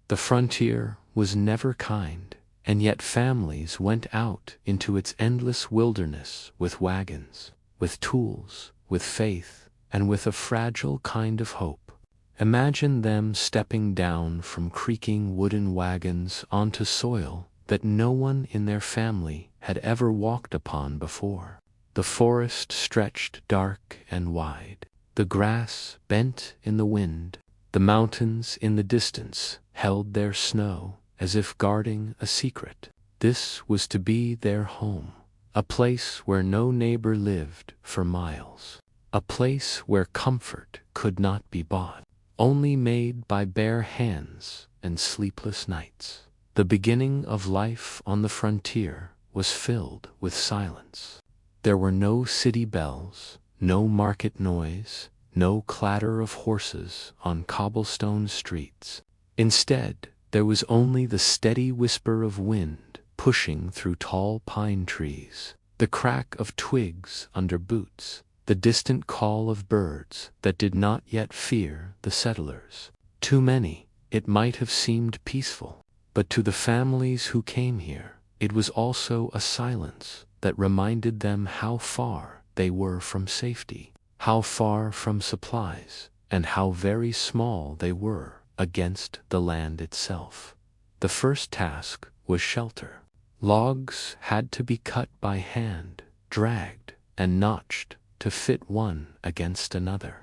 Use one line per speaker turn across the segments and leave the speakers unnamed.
The frontier was never kind, and yet families went out into its endless wilderness with wagons, with tools, with faith, and with a fragile kind of hope. Imagine them stepping down from creaking wooden wagons onto soil that no one in their family had ever walked upon before. The forest stretched dark and wide. The grass bent in the wind. The mountains in the distance held their snow as if guarding a secret. This was to be their home, a place where no neighbor lived for miles, a place where comfort could not be bought, only made by bare hands and sleepless nights. The beginning of life on the frontier was filled with silence. There were no city bells, no market noise, no clatter of horses on cobblestone streets. Instead, there was only the steady whisper of wind pushing through tall pine trees, the crack of twigs under boots, the distant call of birds that did not yet fear the settlers. To many, it might have seemed peaceful, but to the families who came here, it was also a silence that reminded them how far they were from safety, how far from supplies, and how very small they were against the land itself. The first task was shelter. Logs had to be cut by hand, dragged, and notched to fit one against another.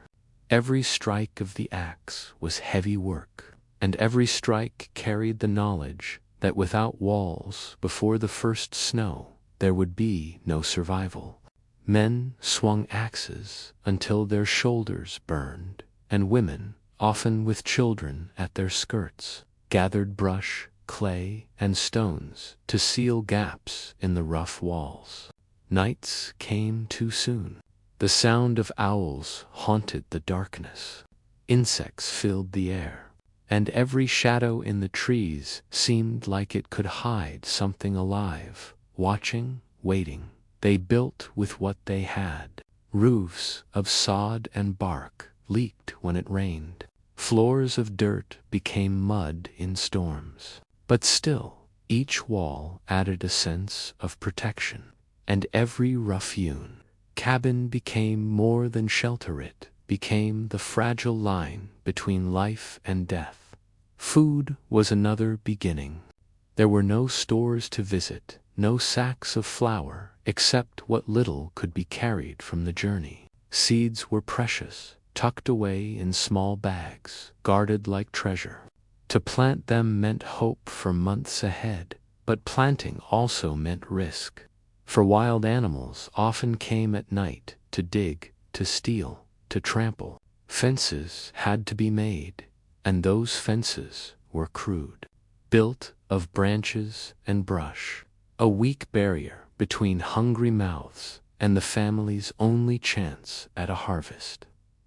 Every strike of the axe was heavy work, and every strike carried the knowledge that without walls before the first snow, there would be no survival. Men swung axes until their shoulders burned, and women, often with children at their skirts, gathered brush, clay, and stones to seal gaps in the rough walls. Nights came too soon. The sound of owls haunted the darkness. Insects filled the air, and every shadow in the trees seemed like it could hide something alive, watching, waiting. They built with what they had. Roofs of sod and bark leaked when it rained. Floors of dirt became mud in storms. But still, each wall added a sense of protection, and every rough-hewn cabin became more than shelter. It became the fragile line between life and death. Food was another beginning. There were no stores to visit, no sacks of flour, except what little could be carried from the journey. Seeds were precious, tucked away in small bags, guarded like treasure. To plant them meant hope for months ahead, but planting also meant risk. For wild animals often came at night to dig, to steal, to trample. Fences had to be made, and those fences were crude, built of branches and brush, a weak barrier between hungry mouths and the family's only chance at a harvest.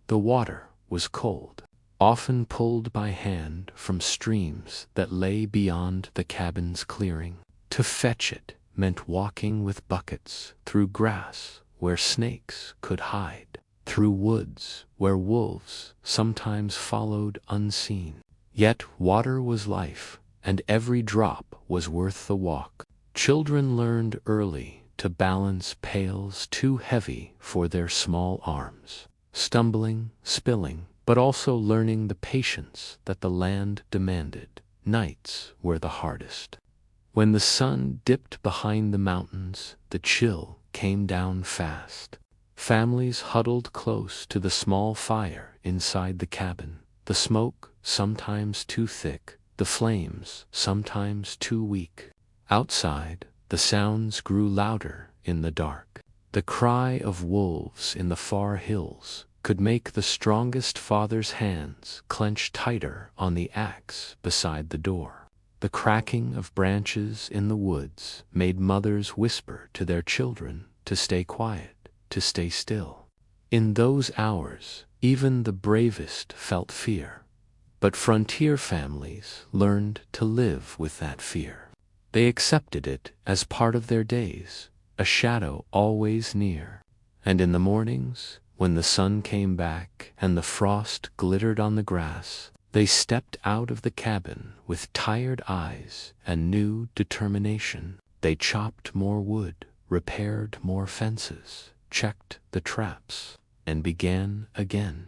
The water was cold, often pulled by hand from streams that lay beyond the cabin's clearing. To fetch it meant walking with buckets through grass where snakes could hide, through woods where wolves sometimes followed unseen. Yet water was life, and every drop was worth the walk. Children learned early to balance pails too heavy for their small arms, stumbling, spilling, but also learning the patience that the land demanded. Nights were the hardest. When the sun dipped behind the mountains, the chill came down fast. Families huddled close to the small fire inside the cabin, the smoke sometimes too thick, the flames sometimes too weak. Outside, the sounds grew louder in the dark. The cry of wolves in the far hills could make the strongest father's hands clench tighter on the axe beside the door. The cracking of branches in the woods made mothers whisper to their children to stay quiet, to stay still. In those hours, even the bravest felt fear. But frontier families learned to live with that fear. They accepted it as part of their days, a shadow always near. And in the mornings, when the sun came back and the frost glittered on the grass, They stepped out of the cabin with tired eyes and new determination. They chopped more wood, repaired more fences, checked the traps, and began again.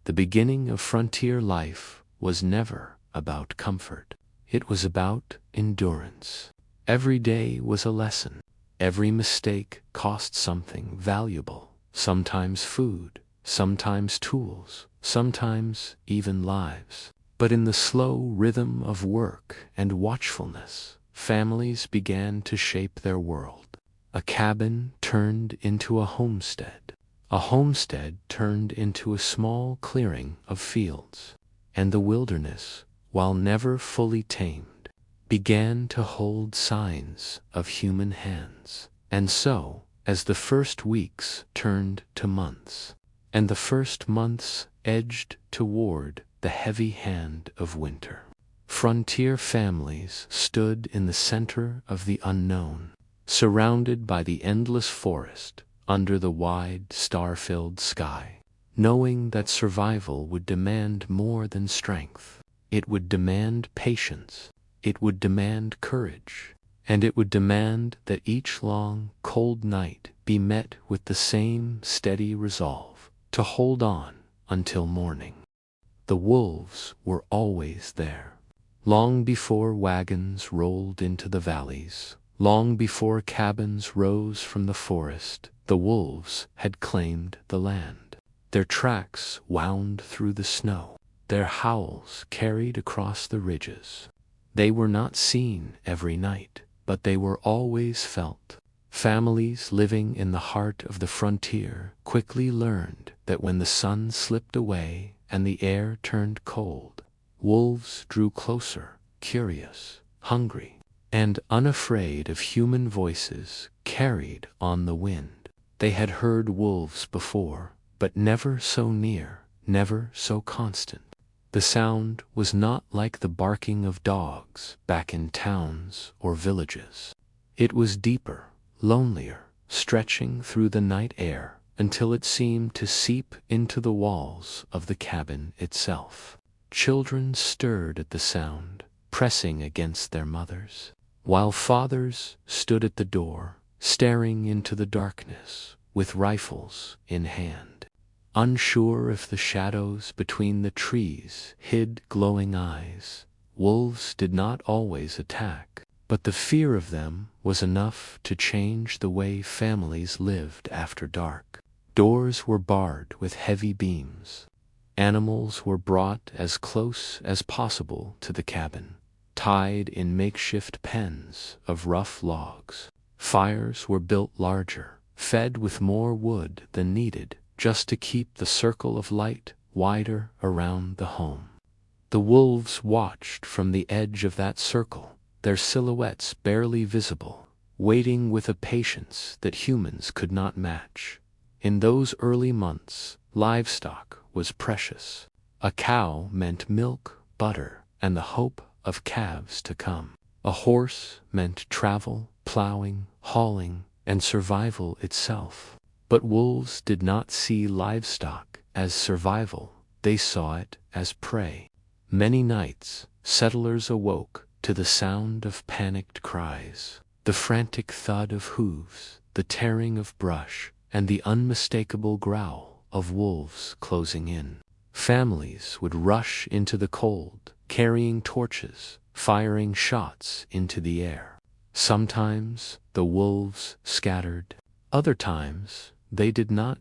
The beginning of frontier life was never about comfort. It was about endurance. Every day was a lesson. Every mistake cost something valuable, sometimes food, sometimes tools, sometimes even lives. But in the slow rhythm of work and watchfulness, families began to shape their world. A cabin turned into a homestead. A homestead turned into a small clearing of fields. And the wilderness, while never fully tamed, began to hold signs of human hands. And so, as the first weeks turned to months, and the first months edged toward the heavy hand of winter, frontier families stood in the center of the unknown, surrounded by the endless forest under the wide, star-filled sky, knowing that survival would demand more than strength. It would demand patience. It would demand courage. And it would demand that each long, cold night be met with the same steady resolve to hold on until morning. The wolves were always there. Long before wagons rolled into the valleys, long before cabins rose from the forest, the wolves had claimed the land. Their tracks wound through the snow. Their howls carried across the ridges. They were not seen every night, but they were always felt. Families living in the heart of the frontier quickly learned that when the sun slipped away and the air turned cold, wolves drew closer, curious, hungry, and unafraid of human voices carried on the wind. They had heard wolves before, but never so near, never so constant. The sound was not like the barking of dogs back in towns or villages. It was deeper, lonelier, stretching through the night air until it seemed to seep into the walls of the cabin itself. Children stirred at the sound, pressing against their mothers, while fathers stood at the door, staring into the darkness with rifles in hand. Unsure if the shadows between the trees hid glowing eyes, wolves did not always attack, but the fear of them was enough to change the way families lived after dark. Doors were barred with heavy beams. Animals were brought as close as possible to the cabin, tied in makeshift pens of rough logs. Fires were built larger, fed with more wood than needed, just to keep the circle of light wider around the home. The wolves watched from the edge of that circle, their silhouettes barely visible, waiting with a patience that humans could not match. In those early months, livestock was precious. A cow meant milk, butter, and the hope of calves to come. A horse meant travel, plowing, hauling, and survival itself. But wolves did not see livestock as survival, they saw it as prey. Many nights, settlers awoke to the sound of panicked cries, the frantic thud of hooves, the tearing of brush, and the unmistakable growl of wolves closing in. Families would rush into the cold, carrying torches, firing shots into the air. Sometimes the wolves scattered. Other times they did not.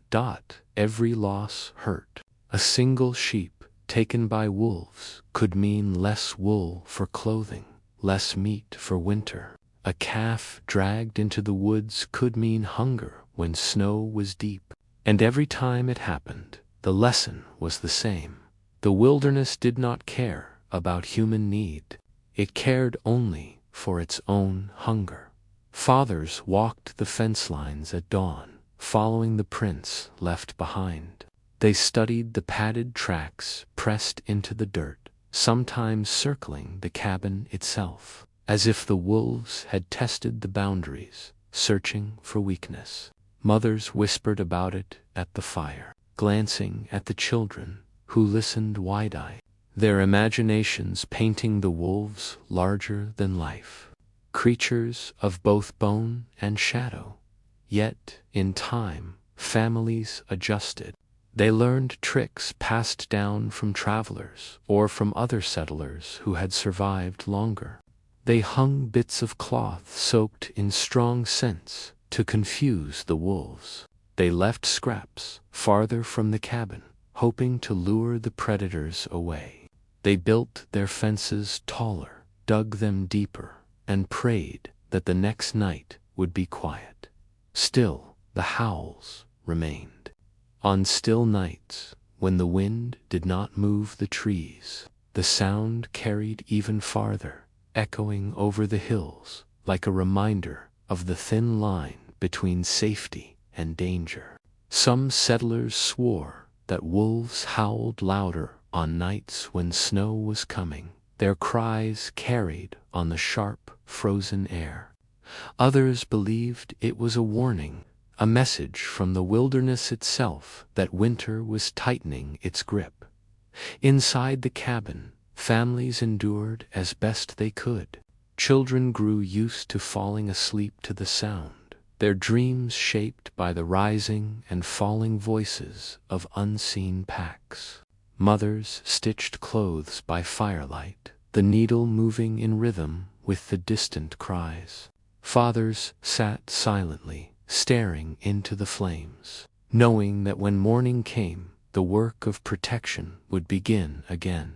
Every loss hurt. A single sheep taken by wolves could mean less wool for clothing, less meat for winter. A calf dragged into the woods could mean hunger when snow was deep. And every time it happened, the lesson was the same. The wilderness did not care about human need. It cared only for its own hunger. Fathers walked the fence lines at dawn, following the prints left behind. They studied the padded tracks pressed into the dirt, sometimes circling the cabin itself, as if the wolves had tested the boundaries, searching for weakness. Mothers whispered about it at the fire, glancing at the children, who listened wide-eyed. their imaginations painting the wolves larger than life, creatures of both bone and shadow. Yet, in time, families adjusted. They learned tricks passed down from travelers or from other settlers who had survived longer. They hung bits of cloth soaked in strong scents to confuse the wolves. They left scraps farther from the cabin, hoping to lure the predators away. They built their fences taller, dug them deeper, and prayed that the next night would be quiet. Still, the howls remained. On still nights, when the wind did not move the trees, the sound carried even farther, echoing over the hills like a reminder of the thin line between safety and danger. Some settlers swore that wolves howled louder on nights when snow was coming, their cries carried on the sharp, frozen air. Others believed it was a warning, a message from the wilderness itself that winter was tightening its grip. Inside the cabin, families endured as best they could. Children grew used to falling asleep to the sound, their dreams shaped by the rising and falling voices of unseen packs. Mothers stitched clothes by firelight, the needle moving in rhythm with the distant cries. Fathers sat silently, staring into the flames, knowing that when morning came, the work of protection would begin again.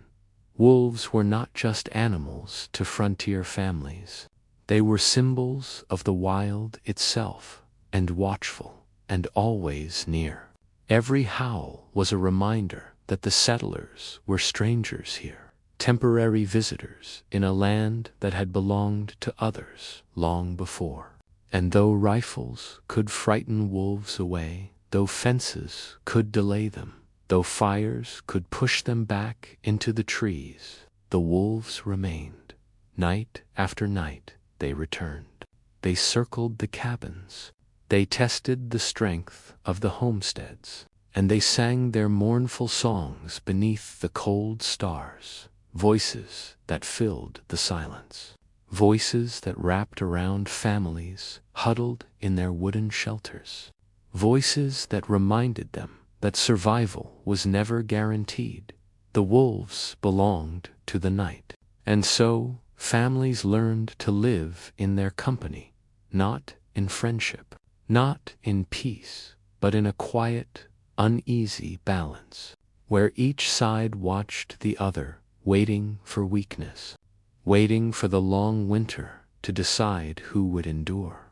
Wolves were not just animals to frontier families. They were symbols of the wild itself, and watchful, and always near. Every howl was a reminder that the settlers were strangers here, temporary visitors in a land that had belonged to others long before. And though rifles could frighten wolves away, though fences could delay them, though fires could push them back into the trees, the wolves remained. Night after night they returned. They circled the cabins. They tested the strength of the homesteads, and they sang their mournful songs beneath the cold stars, voices that filled the silence, voices that wrapped around families huddled in their wooden shelters, voices that reminded them that survival was never guaranteed. The wolves belonged to the night, and so families learned to live in their company, not in friendship, not in peace, but in a quiet, uneasy balance, where each side watched the other, waiting for weakness, waiting for the long winter to decide who would endure.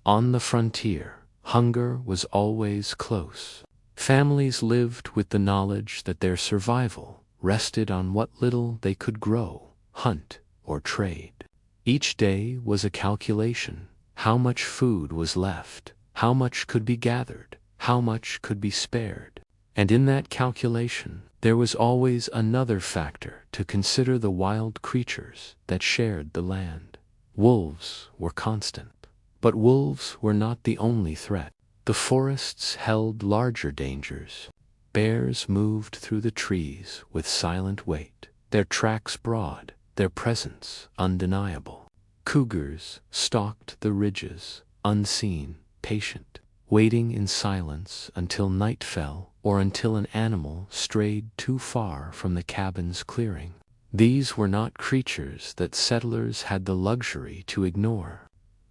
On the frontier, hunger was always close. Families lived with the knowledge that their survival rested on what little they could grow, hunt, or trade. Each day was a calculation: how much food was left, how much could be gathered, how much could be spared. And in that calculation, there was always another factor to consider: the wild creatures that shared the land. Wolves were constant, but wolves were not the only threat. The forests held larger dangers. Bears moved through the trees with silent weight, their tracks broad, their presence undeniable. Cougars stalked the ridges, unseen, patient, waiting in silence until night fell or until an animal strayed too far from the cabin's clearing. These were not creatures that settlers had the luxury to ignore.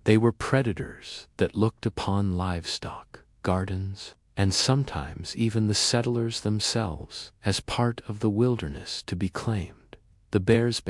They were predators that looked upon livestock, gardens, and sometimes even the settlers themselves as part of the wilderness to be claimed. The bears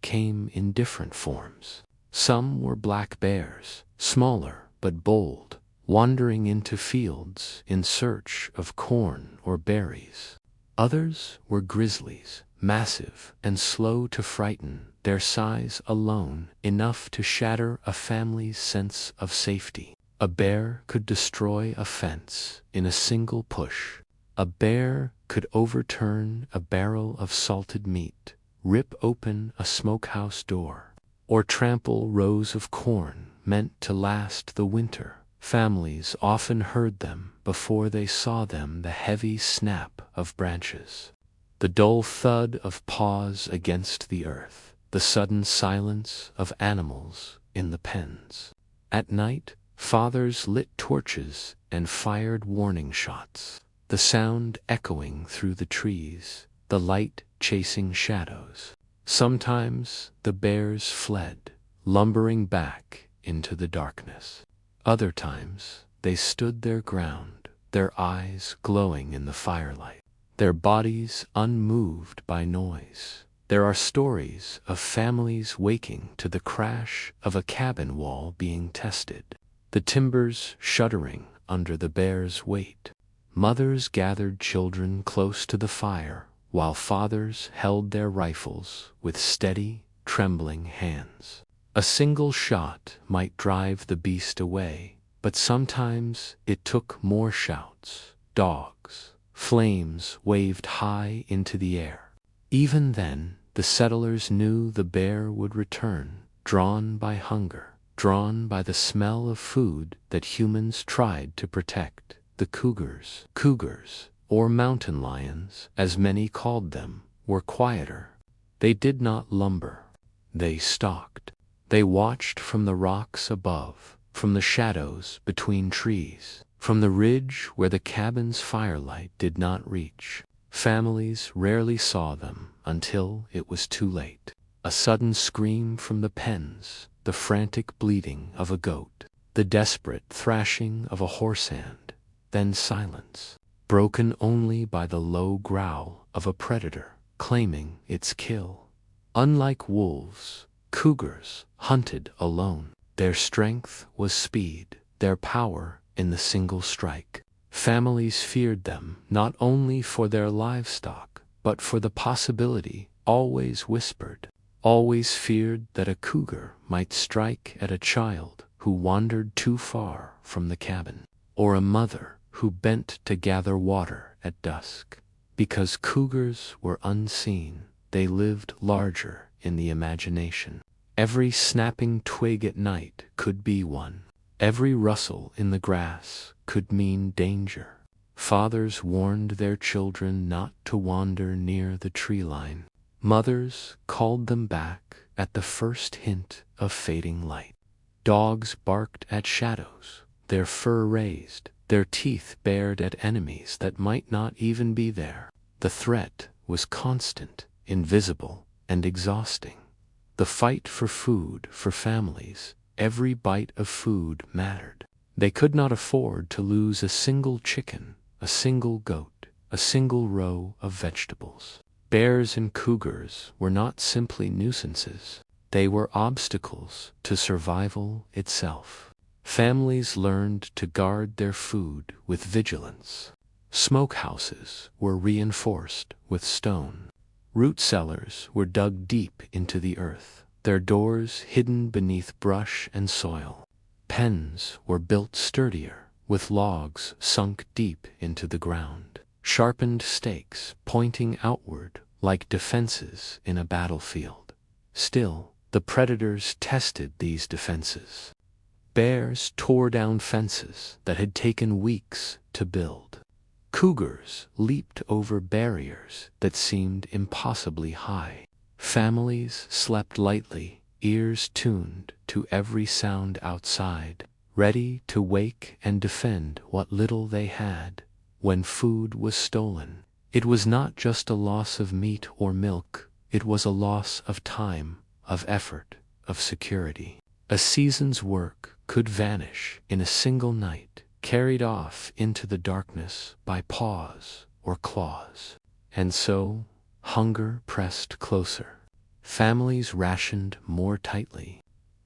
came in different forms. Some were black bears, smaller but bold, wandering into fields in search of corn or berries. Others were grizzlies, massive and slow to frighten, their size alone enough to shatter a family's sense of safety. A bear could destroy a fence in a single push. A bear could overturn a barrel of salted meat, rip open a smokehouse door, or trample rows of corn meant to last the winter. Families often heard them before they saw them: the heavy snap of branches, the dull thud of paws against the earth, the sudden silence of animals in the pens. At night, fathers lit torches and fired warning shots, the sound echoing through the trees, the light chasing shadows. Sometimes the bears fled, lumbering back into the darkness. Other times they stood their ground, their eyes glowing in the firelight, their bodies unmoved by noise. There are stories of families waking to the crash of a cabin wall being tested, the timbers shuddering under the bear's weight. Mothers gathered children close to the fire, while fathers held their rifles with steady, trembling hands. A single shot might drive the beast away, but sometimes it took more shouts, dogs, flames waved high into the air. Even then, the settlers knew the bear would return, drawn by hunger, drawn by the smell of food that humans tried to protect. The cougars, or mountain lions, as many called them, were quieter. They did not lumber. They stalked. They watched from the rocks above, from the shadows between trees, from the ridge where the cabin's firelight did not reach. Families rarely saw them until it was too late. A sudden scream from the pens, the frantic bleating of a goat, the desperate thrashing of a horse hand, then silence, broken only by the low growl of a predator claiming its kill. Unlike wolves, cougars hunted alone. Their strength was speed, their power in the single strike. Families feared them not only for their livestock, but for the possibility, always whispered, always feared that a cougar might strike at a child who wandered too far from the cabin, or a mother who bent to gather water at dusk. Because cougars were unseen, they lived larger in the imagination. Every snapping twig at night could be one. Every rustle in the grass could mean danger. Fathers warned their children not to wander near the tree line. Mothers called them back at the first hint of fading light. Dogs barked at shadows, their fur raised, their teeth bared at enemies that might not even be there. The threat was constant, invisible, and exhausting. The fight for food for families, every bite of food mattered. They could not afford to lose a single chicken, a single goat, a single row of vegetables. Bears and cougars were not simply nuisances. They were obstacles to survival itself. Families learned to guard their food with vigilance. Smokehouses were reinforced with stone. Root cellars were dug deep into the earth, their doors hidden beneath brush and soil. Pens were built sturdier, with logs sunk deep into the ground, sharpened stakes pointing outward like defenses in a battlefield. Still, the predators tested these defenses. Bears tore down fences that had taken weeks to build. Cougars leaped over barriers that seemed impossibly high. Families slept lightly, ears tuned to every sound outside, ready to wake and defend what little they had. When food was stolen, it was not just a loss of meat or milk, it was a loss of time, of effort, of security. A season's work could vanish in a single night, carried off into the darkness by paws or claws. And so, hunger pressed closer. Families rationed more tightly.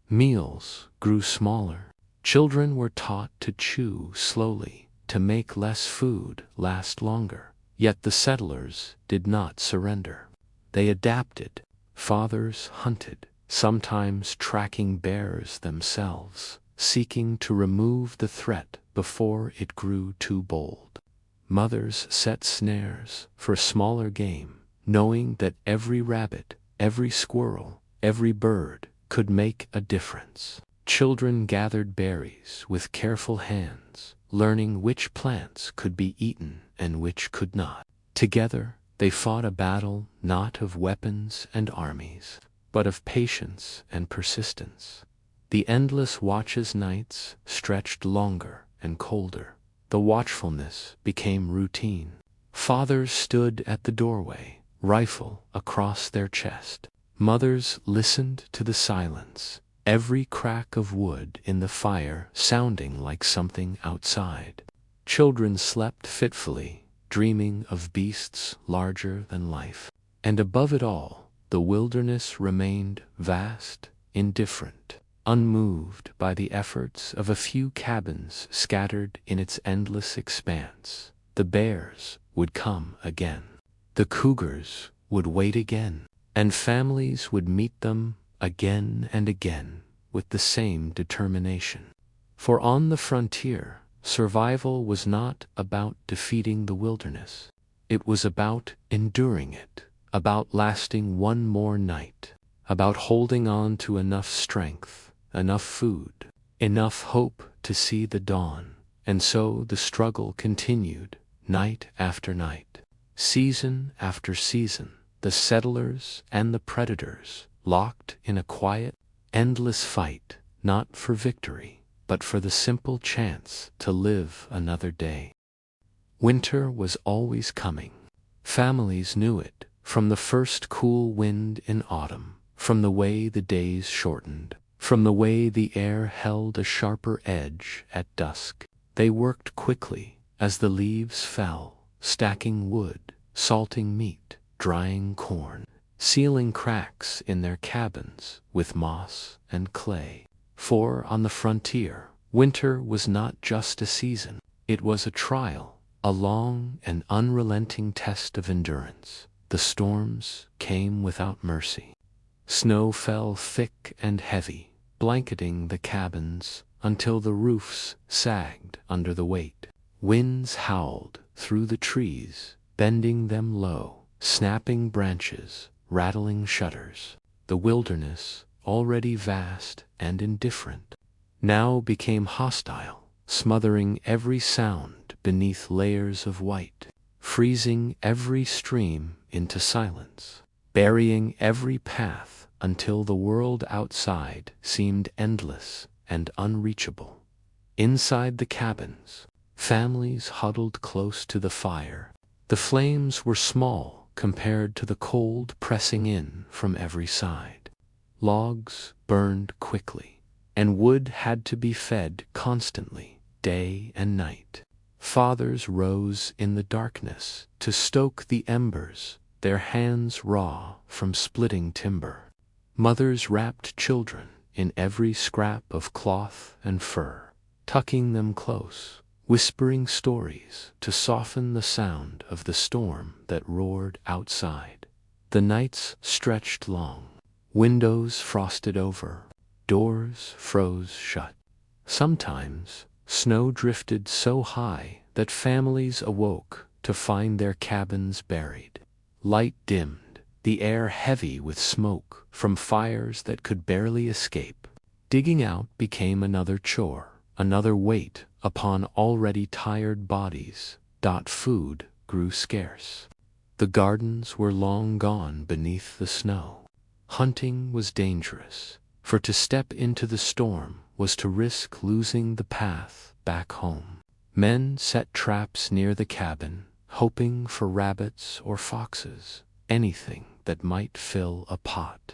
Meals grew smaller. Children were taught to chew slowly, to make less food last longer. Yet the settlers did not surrender. They adapted. Fathers hunted, sometimes tracking bears themselves, seeking to remove the threat before it grew too bold. Mothers set snares for smaller game, knowing that every rabbit, every squirrel, every bird could make a difference. Children gathered berries with careful hands, learning which plants could be eaten and which could not. Together, They fought a battle not of weapons and armies, but of patience and persistence. The endless watches nights stretched longer and colder. The watchfulness became routine. Fathers stood at the doorway, rifle across their chest. Mothers listened to the silence, every crack of wood in the fire sounding like something outside. Children slept fitfully, dreaming of beasts larger than life. And above it all, the wilderness remained vast, indifferent, unmoved by the efforts of a few cabins scattered in its endless expanse. The bears would come again. The cougars would wait again, and families would meet them again and again with the same determination. For on the frontier, survival was not about defeating the wilderness. It was about enduring it, about lasting one more night, about holding on to enough strength, enough food, enough hope to see the dawn. And so the struggle continued, night after night, season after season. The settlers and the predators, locked in a quiet, endless fight, not for victory, but for the simple chance to live another day. Winter was always coming. Families knew it, from the first cool wind in autumn, from the way the days shortened, from the way the air held a sharper edge at dusk. They worked quickly as the leaves fell, stacking wood, salting meat, drying corn, sealing cracks in their cabins with moss and clay. For on the frontier, winter was not just a season, it was a trial, a long and unrelenting test of endurance. The storms came without mercy. Snow fell thick and heavy, blanketing the cabins until the roofs sagged under the weight. Winds howled through the trees, bending them low, snapping branches, rattling shutters. The wilderness, already vast and indifferent, now became hostile, smothering every sound beneath layers of white, freezing every stream into silence, burying every path until the world outside seemed endless and unreachable. Inside the cabins, families huddled close to the fire. The flames were small compared to the cold pressing in from every side. Logs burned quickly, and wood had to be fed constantly, day and night. Fathers rose in the darkness to stoke the embers, their hands raw from splitting timber. Mothers wrapped children in every scrap of cloth and fur, tucking them close, whispering stories to soften the sound of the storm that roared outside. The nights stretched long, windows frosted over, doors froze shut. Sometimes snow drifted so high that families awoke to find their cabins buried. Light dimmed, the air heavy with smoke from fires that could barely escape. Digging out became another chore, another weight upon already tired bodies. Food grew scarce. The gardens were long gone beneath the snow. Hunting was dangerous, for to step into the storm was to risk losing the path back home. Men set traps near the cabin, hoping for rabbits or foxes, anything that might fill a pot.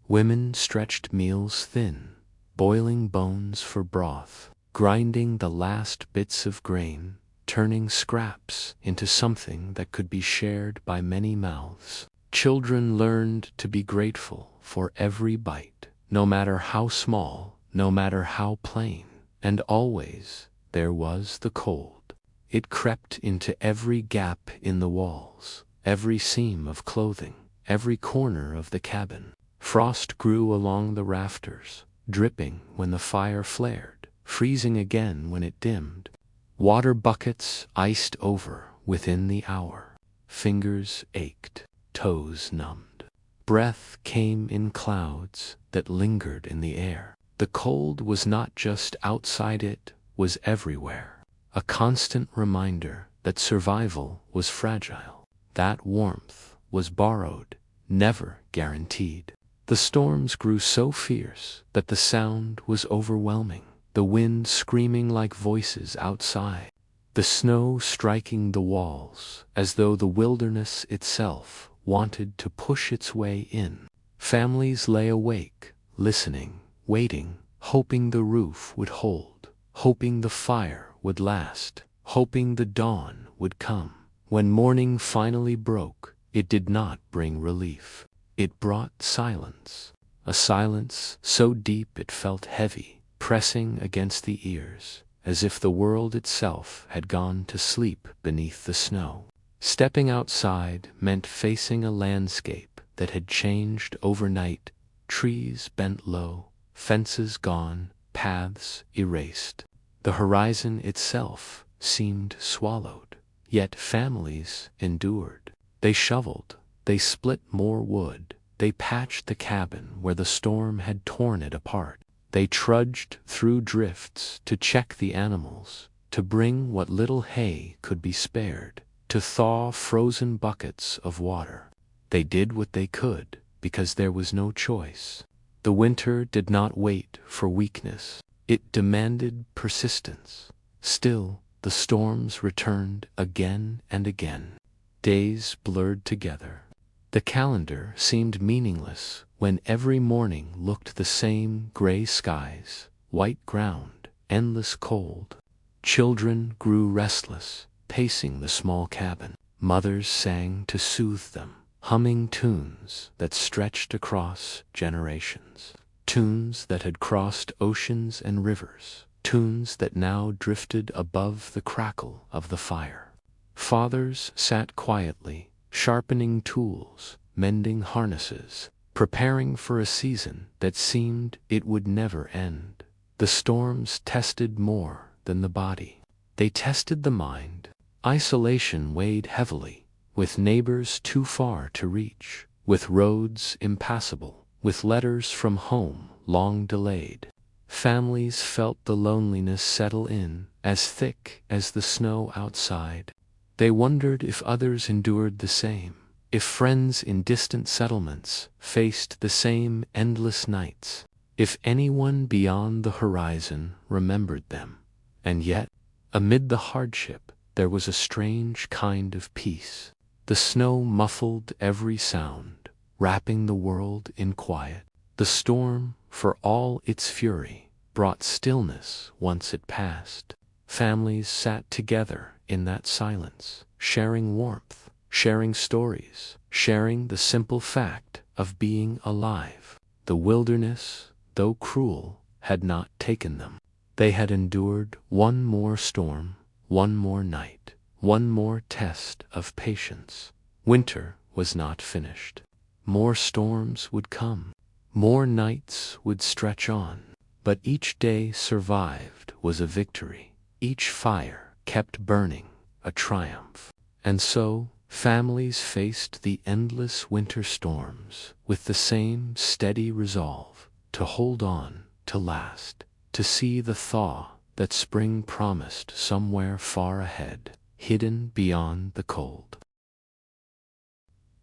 Women stretched meals thin, boiling bones for broth, grinding the last bits of grain, turning scraps into something that could be shared by many mouths. Children learned to be grateful for every bite, no matter how small, no matter how plain. And always there was the cold. It crept into every gap in the walls, every seam of clothing, every corner of the cabin. Frost grew along the rafters, dripping when the fire flared, freezing again when it dimmed. Water buckets iced over within the hour. Fingers ached, toes numbed. Breath came in clouds that lingered in the air. The cold was not just outside, it was everywhere, a constant reminder that survival was fragile. that warmth was borrowed, never guaranteed. The storms grew so fierce that the sound was overwhelming, the wind screaming like voices outside, the snow striking the walls as though the wilderness itself wanted to push its way in. Families lay awake, listening, waiting, hoping the roof would hold, hoping the fire would last, hoping the dawn would come. When morning finally broke, it did not bring relief. It brought silence, a silence so deep it felt heavy, pressing against the ears, as if the world itself had gone to sleep beneath the snow. Stepping outside meant facing a landscape that had changed overnight, trees bent low, fences gone, paths erased. The horizon itself seemed swallowed, yet families endured. They shoveled, they split more wood, they patched the cabin where the storm had torn it apart. They trudged through drifts to check the animals, to bring what little hay could be spared, to thaw frozen buckets of water. They did what they could because there was no choice. The winter did not wait for weakness. It demanded persistence. Still, the storms returned again and again. Days blurred together. The calendar seemed meaningless when every morning looked the same: gray skies, white ground, endless cold. Children grew restless, pacing the small cabin. Mothers sang to soothe them, humming tunes that stretched across generations, tunes that had crossed oceans and rivers, tunes that now drifted above the crackle of the fire. Fathers sat quietly, sharpening tools, mending harnesses, preparing for a season that seemed it would never end. The storms tested more than the body. They tested the mind. Isolation weighed heavily, with neighbors too far to reach, with roads impassable, with letters from home long delayed. Families felt the loneliness settle in, as thick as the snow outside. They wondered if others endured the same, if friends in distant settlements faced the same endless nights, if anyone beyond the horizon remembered them. And yet, amid the hardship, there was a strange kind of peace. The snow muffled every sound, wrapping the world in quiet. The storm, for all its fury, brought stillness once it passed. Families sat together in that silence, sharing warmth, sharing stories, sharing the simple fact of being alive. The wilderness, though cruel, had not taken them. They had endured one more storm, one more night, one more test of patience. Winter was not finished. More storms would come. More nights would stretch on. But each day survived was a victory. Each fire kept burning, a triumph. And so, families faced the endless winter storms with the same steady resolve to hold on, to last, to see the thaw that spring promised somewhere far ahead, hidden beyond the cold.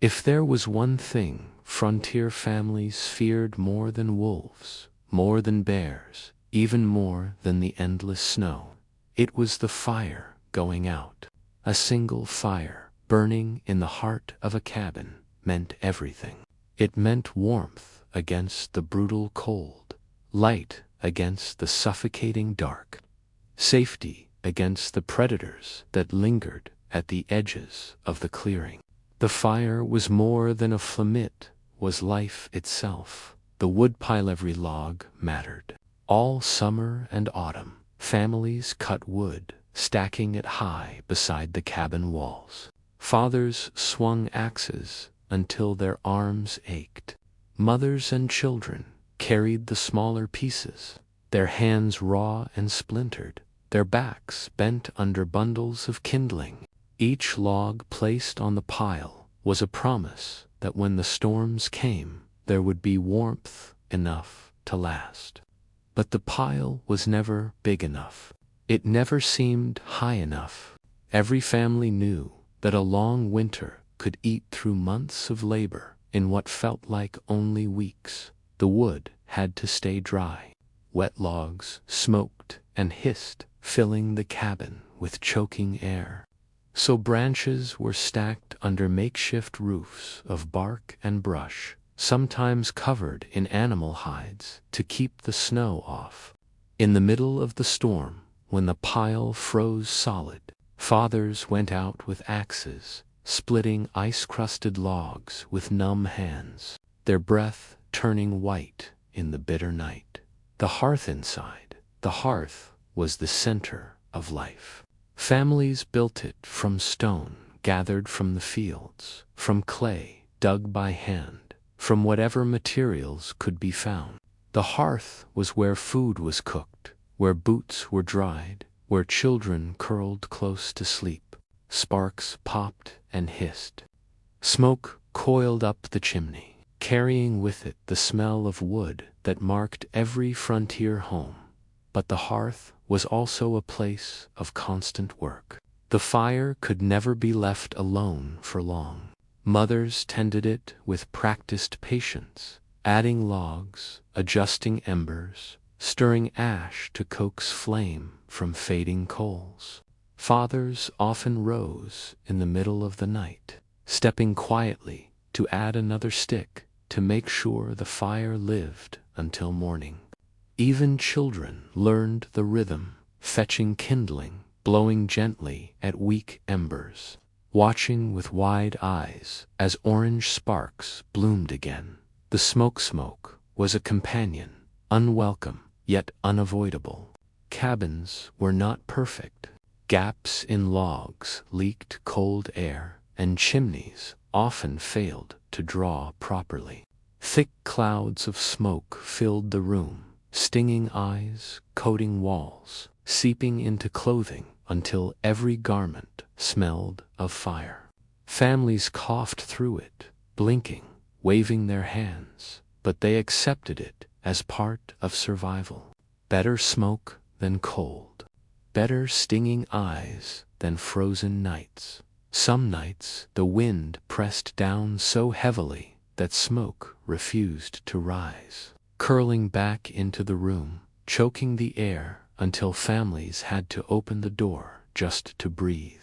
If there was one thing frontier families feared more than wolves, more than bears, even more than the endless snow, it was the fire going out. A single fire, burning in the heart of a cabin, meant everything. It meant warmth against the brutal cold, light against the suffocating dark, safety against the predators that lingered at the edges of the clearing. The fire was more than a flamit, was life itself. The woodpile, every log mattered. All summer and autumn, families cut wood, stacking it high beside the cabin walls. Fathers swung axes until their arms ached. Mothers and children carried the smaller pieces, their hands raw and splintered, their backs bent under bundles of kindling. Each log placed on the pile was a promise that when the storms came, there would be warmth enough to last. But the pile was never big enough. It never seemed high enough. Every family knew that a long winter could eat through months of labor in what felt like only weeks. The wood had to stay dry. Wet logs smoked and hissed, filling the cabin with choking air. So branches were stacked under makeshift roofs of bark and brush, sometimes covered in animal hides to keep the snow off. In the middle of the storm, when the pile froze solid, fathers went out with axes, splitting ice-crusted logs with numb hands, their breath turning white in the bitter night. The hearth inside, the hearth, was the center of life. Families built it from stone gathered from the fields, from clay dug by hand, from whatever materials could be found. The hearth was where food was cooked, where boots were dried, where children curled close to sleep. Sparks popped and hissed. Smoke coiled up the chimney, carrying with it the smell of wood that marked every frontier home. But the hearth was also a place of constant work. The fire could never be left alone for long. Mothers tended it with practiced patience, adding logs, adjusting embers, stirring ash to coax flame from fading coals. Fathers often rose in the middle of the night, stepping quietly to add another stick to make sure the fire lived until morning. Even children learned the rhythm, fetching kindling, blowing gently at weak embers, watching with wide eyes as orange sparks bloomed again. The smoke was a companion, unwelcome yet unavoidable. Cabins were not perfect. Gaps in logs leaked cold air, and chimneys often failed to draw properly. Thick clouds of smoke filled the room, stinging eyes, coating walls, seeping into clothing until every garment smelled of fire. Families coughed through it, blinking, waving their hands, but they accepted it as part of survival. Better smoke than cold. Better stinging eyes than frozen nights. Some nights the wind pressed down so heavily that smoke refused to rise, curling back into the room, choking the air until families had to open the door just to breathe.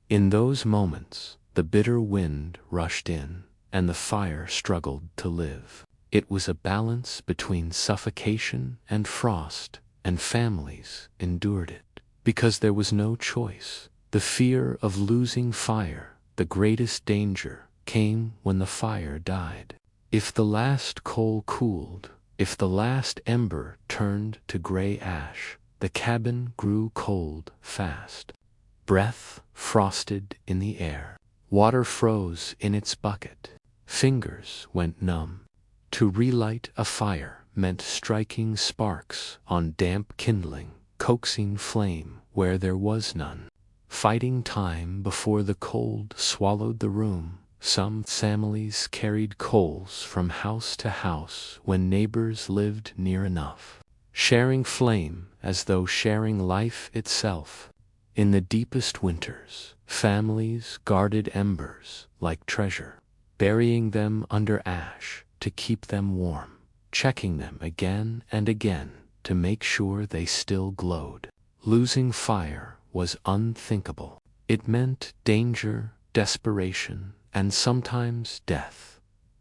In those moments, the bitter wind rushed in, and the fire struggled to live. It was a balance between suffocation and frost, and families endured it because there was no choice. The fear of losing fire, the greatest danger, came when the fire died. If the last coal cooled, if the last ember turned to gray ash, the cabin grew cold fast. Breath frosted in the air. Water froze in its bucket. Fingers went numb. To relight a fire meant striking sparks on damp kindling, coaxing flame where there was none. Fighting time before the cold swallowed the room. Some families carried coals from house to house when neighbors lived near enough, sharing flame as though sharing life itself. In the deepest winters, families guarded embers like treasure, burying them under ash to keep them warm, checking them again and again to make sure they still glowed. Losing fire was unthinkable. It meant danger, desperation, and sometimes death.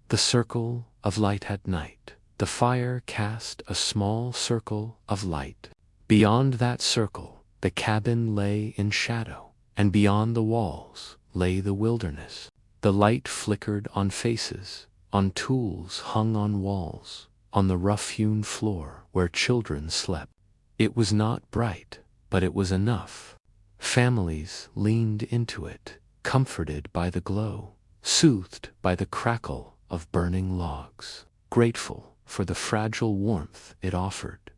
The circle of light at night. The fire cast a small circle of light. Beyond that circle, the cabin lay in shadow, and beyond the walls lay the wilderness. The light flickered on faces, on tools hung on walls, on the rough-hewn floor where children slept. It was not bright, but it was enough. Families leaned into it, comforted by the glow, soothed by the crackle of burning logs, grateful for the fragile warmth it offered.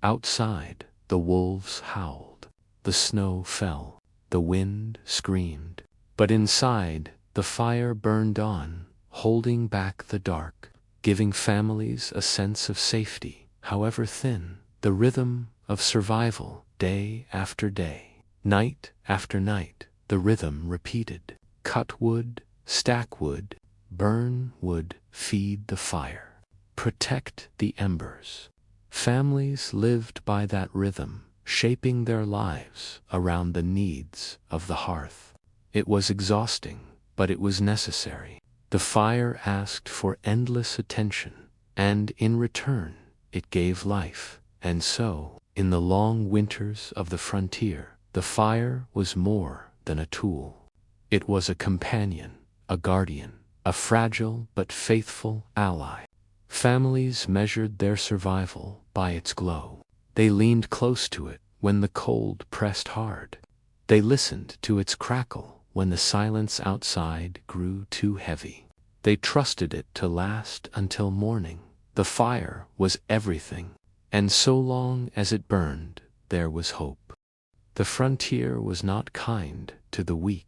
Outside, the wolves howled, the snow fell, the wind screamed, but inside, the fire burned on, holding back the dark, giving families a sense of safety, however thin, the rhythm of survival day after day. Night after night, the rhythm repeated. Cut wood, stack wood, burn wood, feed the fire, protect the embers. Families lived by that rhythm, shaping their lives around the needs of the hearth. It was exhausting, but it was necessary. The fire asked for endless attention, and in return, it gave life. And so, in the long winters of the frontier, the fire was more than a tool. It was a companion, a guardian, a fragile but faithful ally. Families measured their survival by its glow. They leaned close to it when the cold pressed hard. They listened to its crackle when the silence outside grew too heavy. They trusted it to last until morning. The fire was everything, and so long as it burned, there was hope. The frontier was not kind to the weak.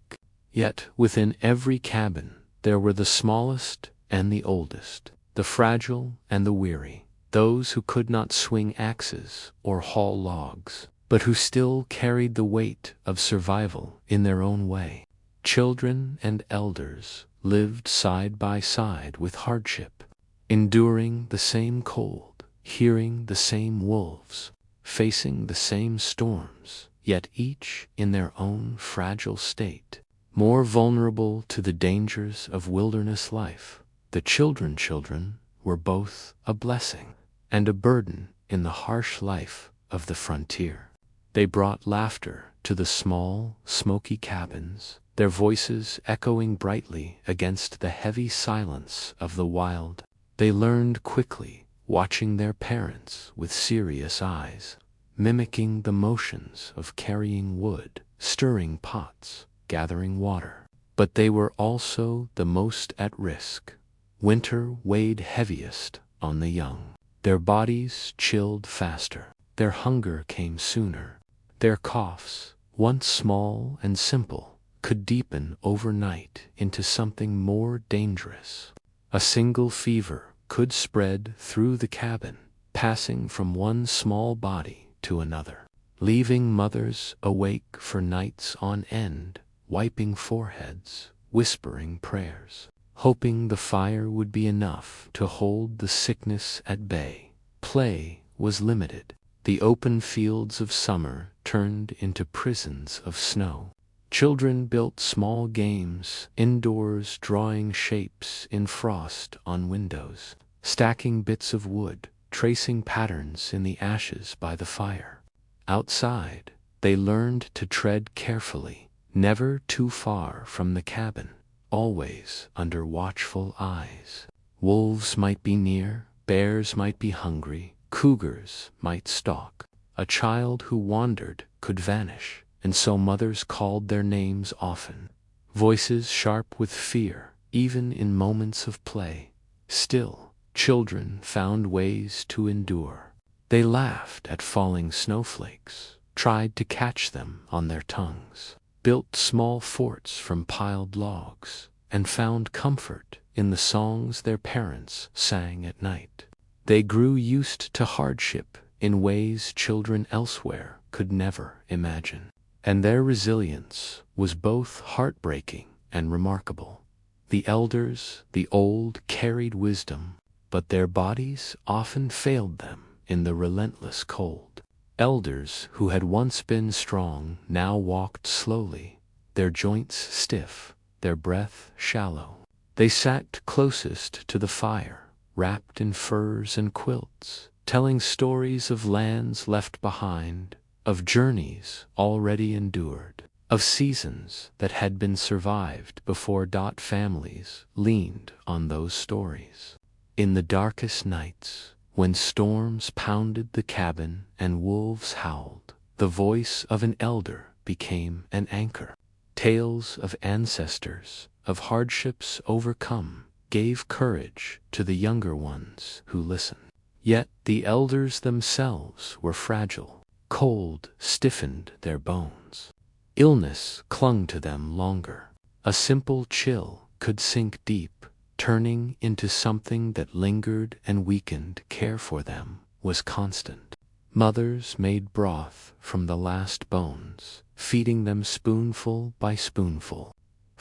Yet within every cabin there were the smallest and the oldest, the fragile and the weary, those who could not swing axes or haul logs, but who still carried the weight of survival in their own way. Children and elders lived side by side with hardship, enduring the same cold, hearing the same wolves, facing the same storms, yet each in their own fragile state, more vulnerable to the dangers of wilderness life. The children were both a blessing and a burden in the harsh life of the frontier. They brought laughter to the small, smoky cabins, their voices echoing brightly against the heavy silence of the wild. They learned quickly, watching their parents with serious eyes, mimicking the motions of carrying wood, stirring pots, gathering water. But they were also the most at risk. Winter weighed heaviest on the young. Their bodies chilled faster. Their hunger came sooner. Their coughs, once small and simple, could deepen overnight into something more dangerous. A single fever could spread through the cabin, passing from one small body to another, leaving mothers awake for nights on end, wiping foreheads, whispering prayers, hoping the fire would be enough to hold the sickness at bay. Play was limited. The open fields of summer turned into prisons of snow. Children built small games indoors, drawing shapes in frost on windows, stacking bits of wood, tracing patterns in the ashes by the fire. Outside, they learned to tread carefully, never too far from the cabin, always under watchful eyes. Wolves might be near, bears might be hungry, cougars might stalk. A child who wandered could vanish, and so mothers called their names often, voices sharp with fear, even in moments of play. Still, children found ways to endure. They laughed at falling snowflakes, tried to catch them on their tongues, built small forts from piled logs, and found comfort in the songs their parents sang at night. They grew used to hardship in ways children elsewhere could never imagine, and their resilience was both heartbreaking and remarkable. The elders, the old, carried wisdom, but their bodies often failed them in the relentless cold. Elders who had once been strong now walked slowly, their joints stiff, their breath shallow. They sat closest to the fire, wrapped in furs and quilts, telling stories of lands left behind, of journeys already endured, of seasons that had been survived before. Families leaned on those stories. In the darkest nights, when storms pounded the cabin and wolves howled, the voice of an elder became an anchor. Tales of ancestors, of hardships overcome, gave courage to the younger ones who listened. Yet the elders themselves were fragile. Cold stiffened their bones. Illness clung to them longer. A simple chill could sink deep, turning into something that lingered and weakened. Care for them was constant. Mothers made broth from the last bones, feeding them spoonful by spoonful.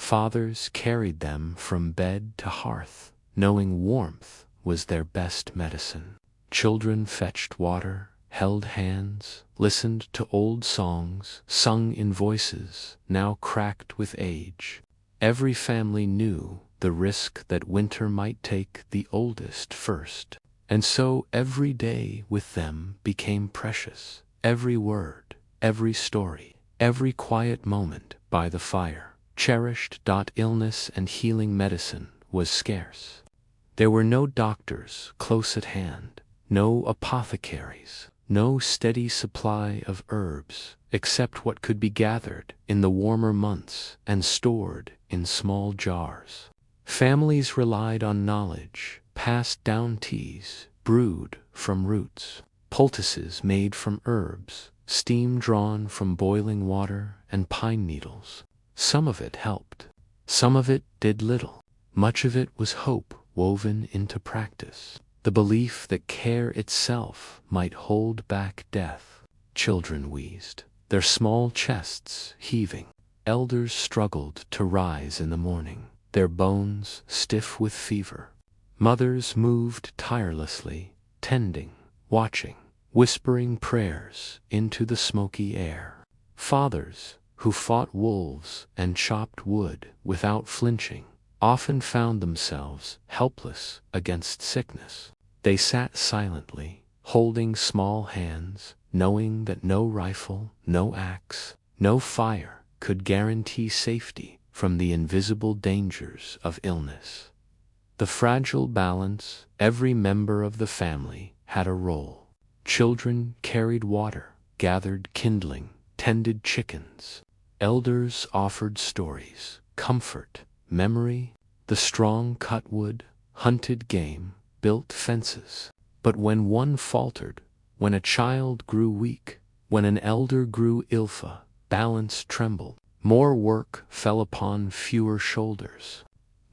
Fathers carried them from bed to hearth, knowing warmth was their best medicine. Children fetched water, held hands, listened to old songs sung in voices now cracked with age. Every family knew the risk that winter might take the oldest first, and so every day with them became precious. Every word, every story, every quiet moment by the fire, cherished. Illness and healing medicine was scarce. There were no doctors close at hand, no apothecaries, no steady supply of herbs, except what could be gathered in the warmer months and stored in small jars. Families relied on knowledge, passed down teas, brewed from roots, poultices made from herbs, steam drawn from boiling water and pine needles. Some of it helped. Some of it did little. Much of it was hope woven into practice, the belief that care itself might hold back death. Children wheezed, their small chests heaving. Elders struggled to rise in the morning, their bones stiff with fever. Mothers moved tirelessly, tending, watching, whispering prayers into the smoky air. Fathers, who fought wolves and chopped wood without flinching, often found themselves helpless against sickness. They sat silently, holding small hands, knowing that no rifle, no axe, no fire could guarantee safety from the invisible dangers of illness. The fragile balance, every member of the family had a role. Children carried water, gathered kindling, tended chickens. Elders offered stories, comfort, memory. The strong cut wood, hunted game, built fences. But when one faltered, when a child grew weak, when an elder grew ill, balance trembled. More work fell upon fewer shoulders.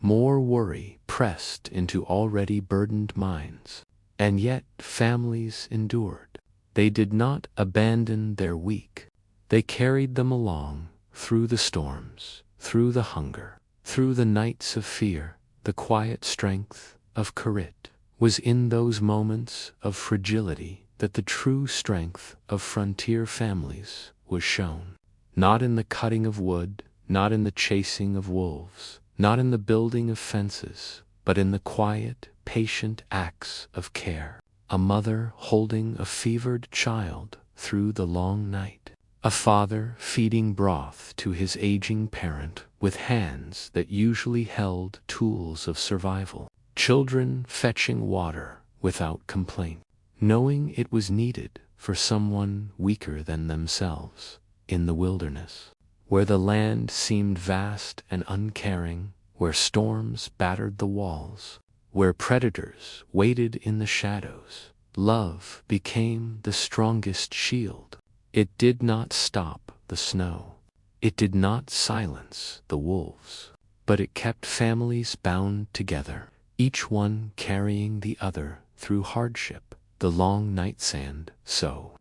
More worry pressed into already burdened minds. And yet families endured. They did not abandon their weak. They carried them along through the storms, through the hunger, through the nights of fear. The quiet strength of Karit was in those moments of fragility that the true strength of frontier families was shown. Not in the cutting of wood, not in the chasing of wolves, not in the building of fences, but in the quiet, patient acts of care. A mother holding a fevered child through the long night. A father feeding broth to his aging parent with hands that usually held tools of survival. Children fetching water without complaint, knowing it was needed for someone weaker than themselves. In the wilderness, where the land seemed vast and uncaring, where storms battered the walls, where predators waited in the shadows, love became the strongest shield. It did not stop the snow. It did not silence the wolves. But it kept families bound together, each one carrying the other through hardship, the long night sand. So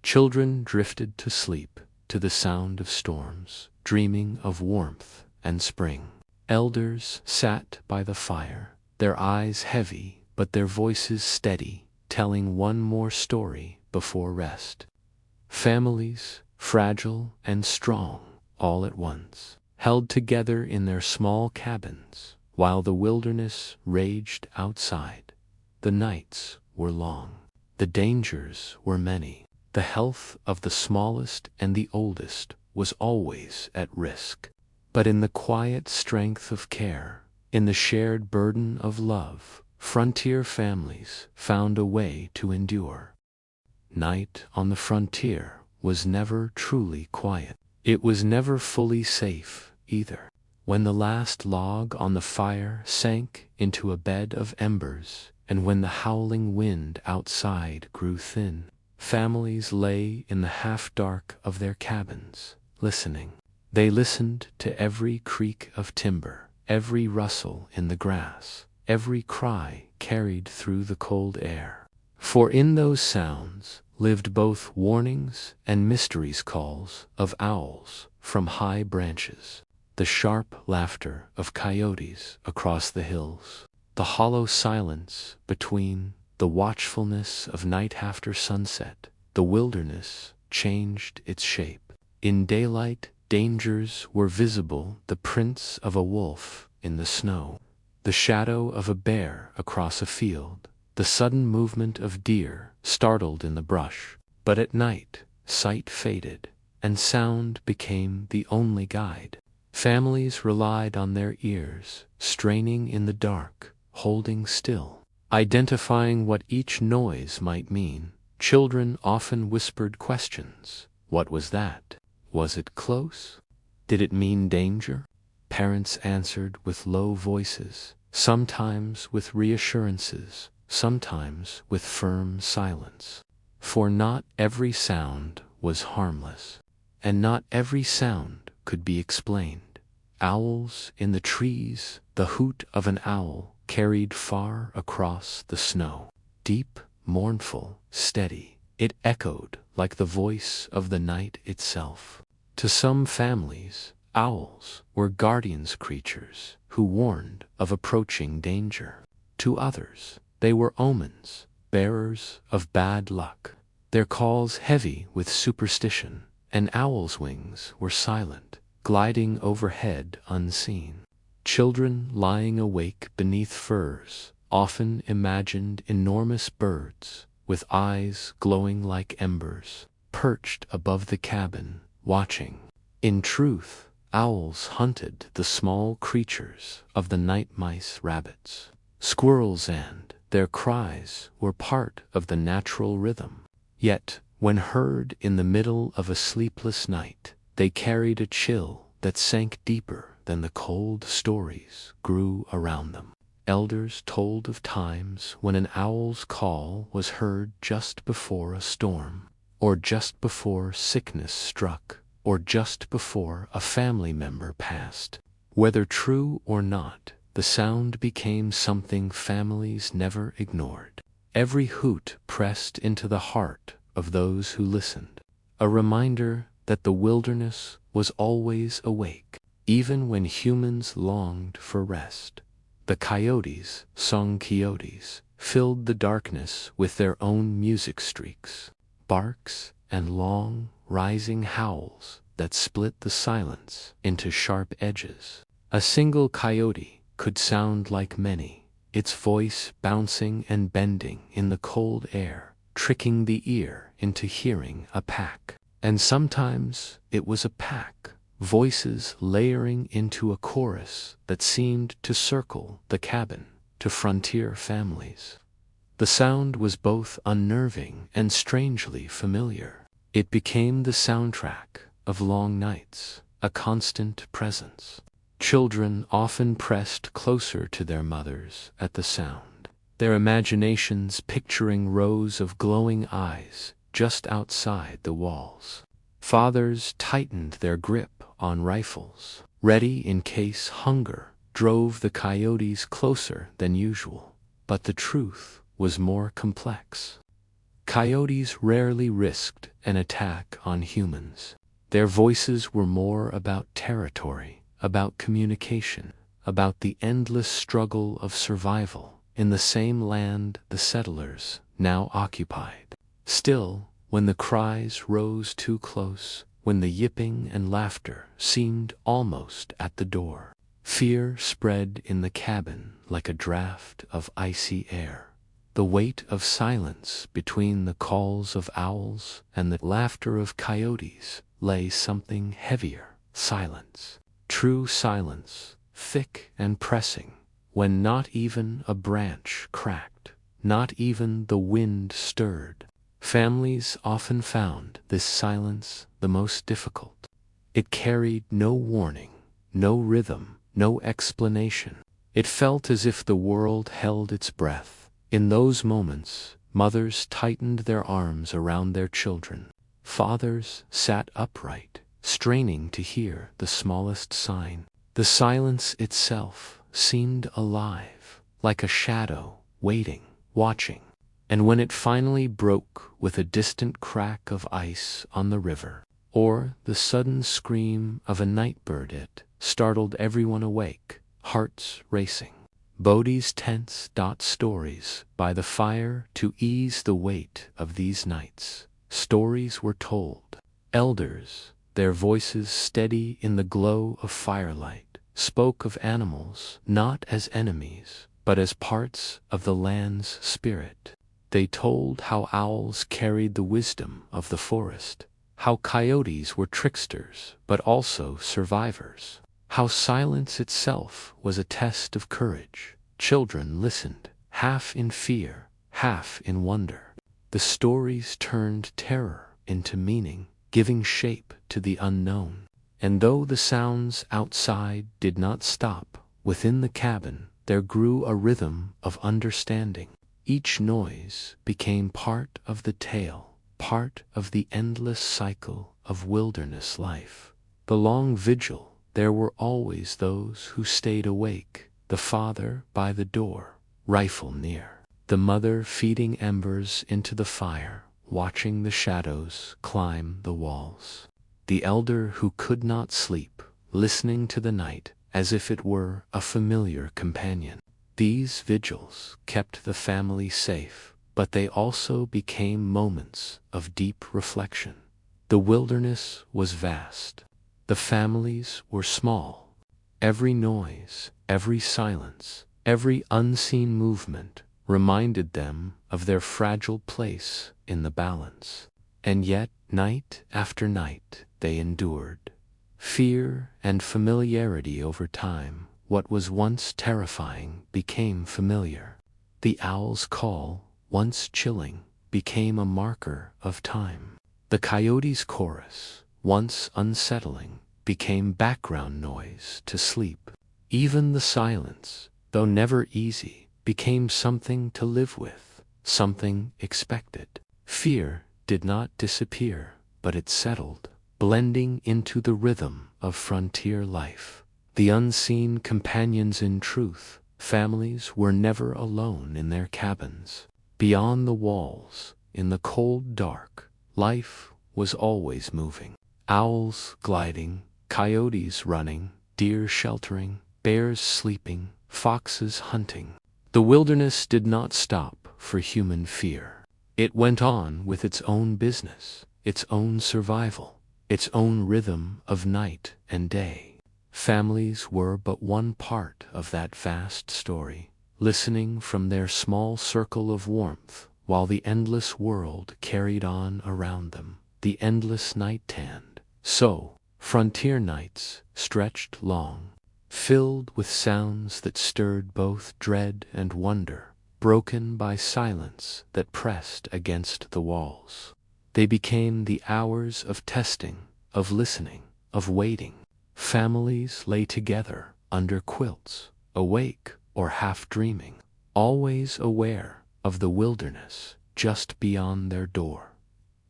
children drifted to sleep to the sound of storms, dreaming of warmth and spring. Elders sat by the fire, their eyes heavy but their voices steady, telling one more story before rest. Families, fragile and strong, all at once, held together in their small cabins, while the wilderness raged outside. The nights were long. The dangers were many. The health of the smallest and the oldest was always at risk. But in the quiet strength of care, in the shared burden of love, frontier families found a way to endure. Night on the frontier was never truly quiet. It was never fully safe, either. When the last log on the fire sank into a bed of embers, and when the howling wind outside grew thin, families lay in the half-dark of their cabins, listening. They listened to every creak of timber, every rustle in the grass, every cry carried through the cold air. For in those sounds lived both warnings and mysteries, calls of owls from high branches, the the sharp laughter of coyotes across the hills, the hollow silence between, the watchfulness of night after sunset. The wilderness changed its shape. In daylight, dangers were visible, the prints of a wolf in the snow, the shadow of a bear across a field, the sudden movement of deer startled in the brush. But at night, sight faded, and sound became the only guide. Families relied on their ears, straining in the dark, holding still, identifying what each noise might mean. Children often whispered questions. What was that? Was it close? Did it mean danger? Parents answered with low voices, sometimes with reassurances, sometimes with firm silence. For not every sound was harmless, and not every sound could be explained. Owls in the trees, the hoot of an owl carried far across the snow. Deep, mournful, steady, it echoed like the voice of the night itself. To some families, owls were guardians creatures who warned of approaching danger. To others, they were omens, bearers of bad luck, their calls heavy with superstition. An owl's wings were silent, gliding overhead unseen. Children lying awake beneath firs often imagined enormous birds with eyes glowing like embers, perched above the cabin, watching. In truth, owls hunted the small creatures of the night mice, rabbits, squirrels, and their cries were part of the natural rhythm. Yet, when heard in the middle of a sleepless night, they carried a chill that sank deeper than the cold stories grew around them. Elders told of times when an owl's call was heard just before a storm, or just before sickness struck, or just before a family member passed. Whether true or not, the sound became something families never ignored. Every hoot pressed into the heart of those who listened, a reminder that the wilderness was always awake, even when humans longed for rest. The coyotes, sung coyotes, filled the darkness with their own music streaks, barks and long, rising howls that split the silence into sharp edges. A single coyote could sound like many, its voice bouncing and bending in the cold air, tricking the ear into hearing a pack. And sometimes it was a pack, voices layering into a chorus that seemed to circle the cabin. To frontier families, the sound was both unnerving and strangely familiar. It became the soundtrack of long nights, a constant presence. Children often pressed closer to their mothers at the sound, their imaginations picturing rows of glowing eyes just outside the walls. Fathers tightened their grip on rifles, ready in case hunger drove the coyotes closer than usual. But the truth was more complex. Coyotes rarely risked an attack on humans. Their voices were more about territory, about communication, about the endless struggle of survival in the same land the settlers now occupied. Still, when the cries rose too close, when the yipping and laughter seemed almost at the door, fear spread in the cabin like a draft of icy air. The weight of silence between the calls of owls and the laughter of coyotes lay something heavier. Silence. True silence, thick and pressing, when not even a branch cracked, not even the wind stirred. Families often found this silence the most difficult. It carried no warning, no rhythm, no explanation. It felt as if the world held its breath. In those moments, mothers tightened their arms around their children. Fathers sat upright, straining to hear the smallest sign. The silence itself seemed alive, like a shadow, waiting, watching. And when it finally broke with a distant crack of ice on the river, or the sudden scream of a night bird, it startled everyone awake, hearts racing. Bodhi's tense stories by the fire to ease the weight of these nights. Stories were told. Elders, their voices steady in the glow of firelight, spoke of animals not as enemies, but as parts of the land's spirit. They told how owls carried the wisdom of the forest, how coyotes were tricksters but also survivors, how silence itself was a test of courage. Children listened, half in fear, half in wonder. The stories turned terror into meaning, giving shape to the unknown. And though the sounds outside did not stop, within the cabin there grew a rhythm of understanding. Each noise became part of the tale, part of the endless cycle of wilderness life. The long vigil, there were always those who stayed awake, the father by the door, rifle near, the mother feeding embers into the fire, watching the shadows climb the walls, the elder who could not sleep, listening to the night as if it were a familiar companion. These vigils kept the family safe, but they also became moments of deep reflection. The wilderness was vast. The families were small. Every noise, every silence, every unseen movement reminded them of their fragile place in the balance. And yet, night after night, they endured. Fear and familiarity over time. What was once terrifying became familiar. The owl's call, once chilling, became a marker of time. The coyote's chorus, once unsettling, became background noise to sleep. Even the silence, though never easy, became something to live with, something expected. Fear did not disappear, but it settled, blending into the rhythm of frontier life. The unseen companions in truth, families were never alone in their cabins. Beyond the walls, in the cold dark, life was always moving. Owls gliding, coyotes running, deer sheltering, bears sleeping, foxes hunting. The wilderness did not stop for human fear. It went on with its own business, its own survival, its own rhythm of night and day. Families were but one part of that vast story, listening from their small circle of warmth while the endless world carried on around them, the endless night tanned. So, frontier nights stretched long, filled with sounds that stirred both dread and wonder, broken by silence that pressed against the walls. They became the hours of testing, of listening, of waiting. Families lay together under quilts, awake or half dreaming, always aware of the wilderness just beyond their door.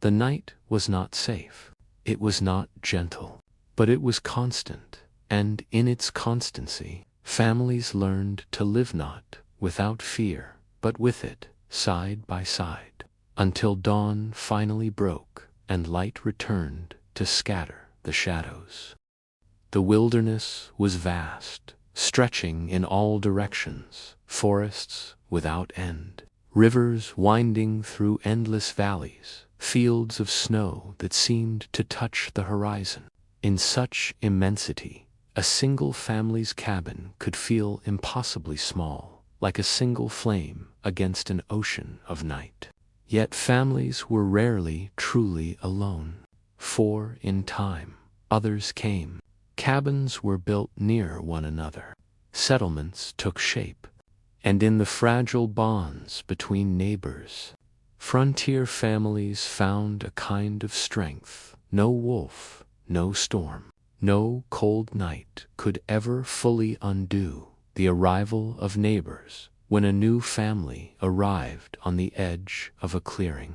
The night was not safe. It was not gentle, but it was constant, and in its constancy, families learned to live not without fear, but with it, side by side, until dawn finally broke and light returned to scatter the shadows. The wilderness was vast, stretching in all directions, forests without end, rivers winding through endless valleys, fields of snow that seemed to touch the horizon. In such immensity, a single family's cabin could feel impossibly small, like a single flame against an ocean of night. Yet families were rarely truly alone, for in time, others came. Cabins were built near one another. Settlements took shape, and in the fragile bonds between neighbors, frontier families found a kind of strength no wolf, no storm, no cold night could ever fully undo. The arrival of neighbors when a new family arrived on the edge of a clearing.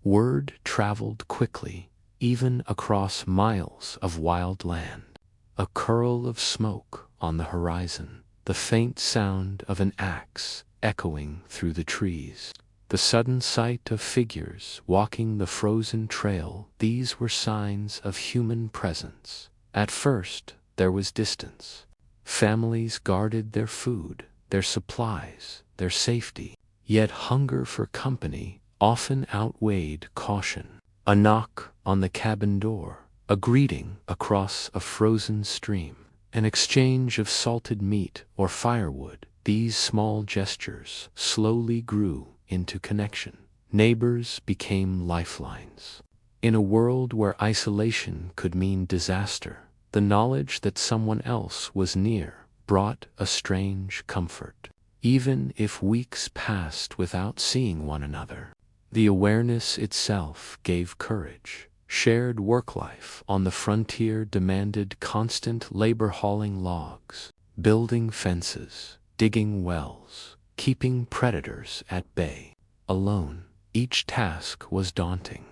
Word traveled quickly, even across miles of wild land. A curl of smoke on the horizon, the faint sound of an axe echoing through the trees, the sudden sight of figures walking the frozen trail, these were signs of human presence. At first, there was distance. Families guarded their food, their supplies, their safety. Yet hunger for company often outweighed caution. A knock on the cabin door, a greeting across a frozen stream, an exchange of salted meat or firewood, these small gestures slowly grew into connection. Neighbors became lifelines. In a world where isolation could mean disaster, the knowledge that someone else was near brought a strange comfort. Even if weeks passed without seeing one another, the awareness itself gave courage. Shared work life on the frontier demanded constant labor, hauling logs, building fences, digging wells, keeping predators at bay. Alone, each task was daunting.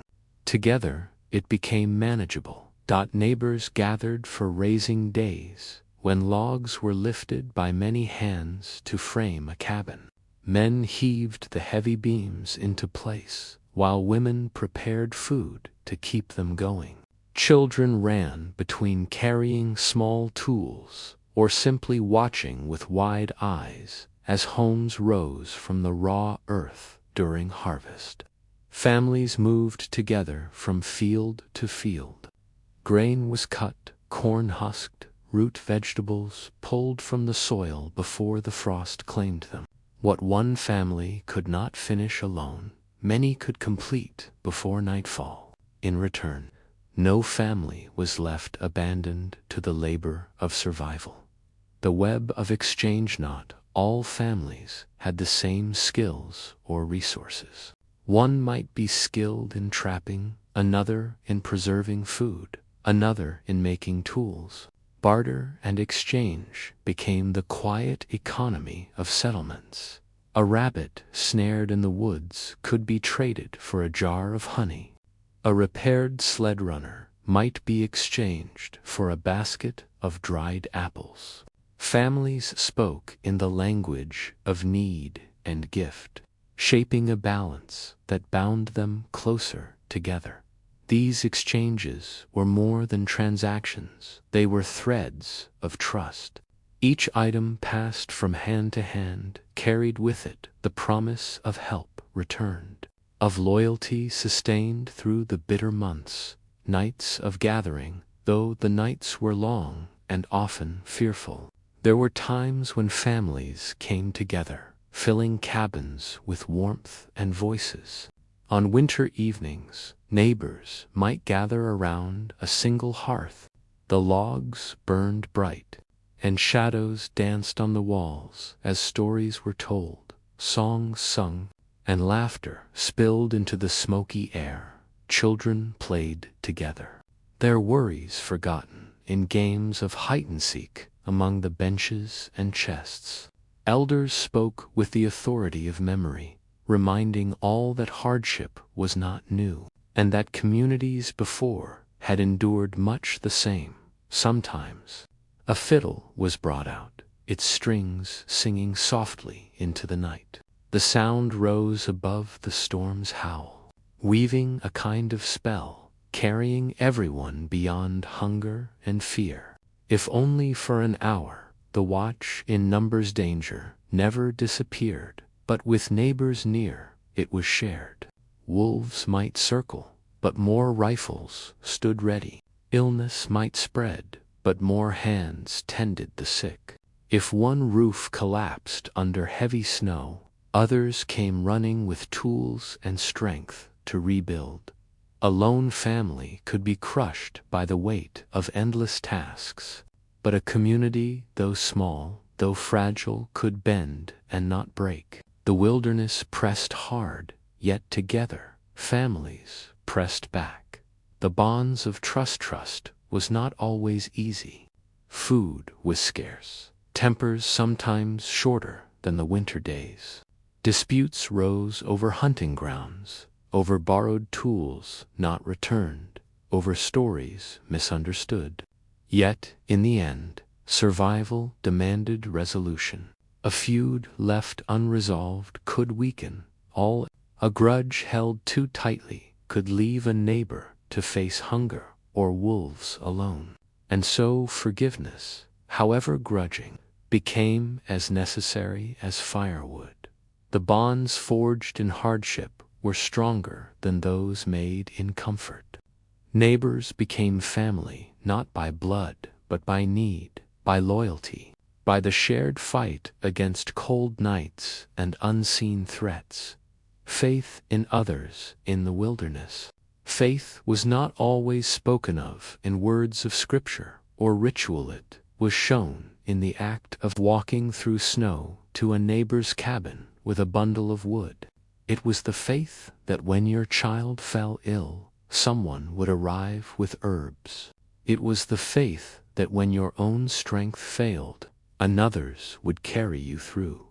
Together, it became manageable. Neighbors gathered for raising days, when logs were lifted by many hands to frame a cabin. Men heaved the heavy beams into place, while women prepared food to keep them going. Children ran between carrying small tools or simply watching with wide eyes as homes rose from the raw earth during harvest. Families moved together from field to field. Grain was cut, corn husked, root vegetables pulled from the soil before the frost claimed them. What one family could not finish alone, many could complete before nightfall. In return, no family was left abandoned to the labor of survival. The web of exchange, not all families had the same skills or resources. One might be skilled in trapping, another in preserving food, another in making tools. Barter and exchange became the quiet economy of settlements. A rabbit snared in the woods could be traded for a jar of honey. A repaired sled runner might be exchanged for a basket of dried apples. Families spoke in the language of need and gift, shaping a balance that bound them closer together. These exchanges were more than transactions, they were threads of trust. Each item passed from hand to hand carried with it the promise of help returned, of loyalty sustained through the bitter months, nights of gathering, though the nights were long and often fearful. There were times when families came together, filling cabins with warmth and voices. On winter evenings, neighbors might gather around a single hearth. The logs burned bright, and shadows danced on the walls as stories were told, songs sung, and laughter spilled into the smoky air. Children played together, their worries forgotten in games of hide-and-seek among the benches and chests. Elders spoke with the authority of memory, reminding all that hardship was not new, and that communities before had endured much the same. Sometimes a fiddle was brought out, its strings singing softly into the night. The sound rose above the storm's howl, weaving a kind of spell, carrying everyone beyond hunger and fear. If only for an hour, the watch in numbers danger never disappeared, but with neighbors near, it was shared. Wolves might circle, but more rifles stood ready. Illness might spread, but more hands tended the sick. If one roof collapsed under heavy snow, others came running with tools and strength to rebuild. A lone family could be crushed by the weight of endless tasks, but a community, though small, though fragile, could bend and not break. The wilderness pressed hard, yet together, families pressed back. The bonds of trust was not always easy. Food was scarce, tempers sometimes shorter than the winter days. Disputes rose over hunting grounds, over borrowed tools not returned, over stories misunderstood. Yet, in the end, survival demanded resolution. A feud left unresolved could weaken all. A grudge held too tightly could leave a neighbor to face hunger or wolves alone. And so forgiveness, however grudging, became as necessary as firewood. The bonds forged in hardship were stronger than those made in comfort. Neighbors became family not by blood, but by need, by loyalty, by the shared fight against cold nights and unseen threats. Faith in others in the wilderness. Faith was not always spoken of in words of scripture or ritual. It was shown in the act of walking through snow to a neighbor's cabin with a bundle of wood. It was the faith that when your child fell ill, someone would arrive with herbs. It was the faith that when your own strength failed, another's would carry you through.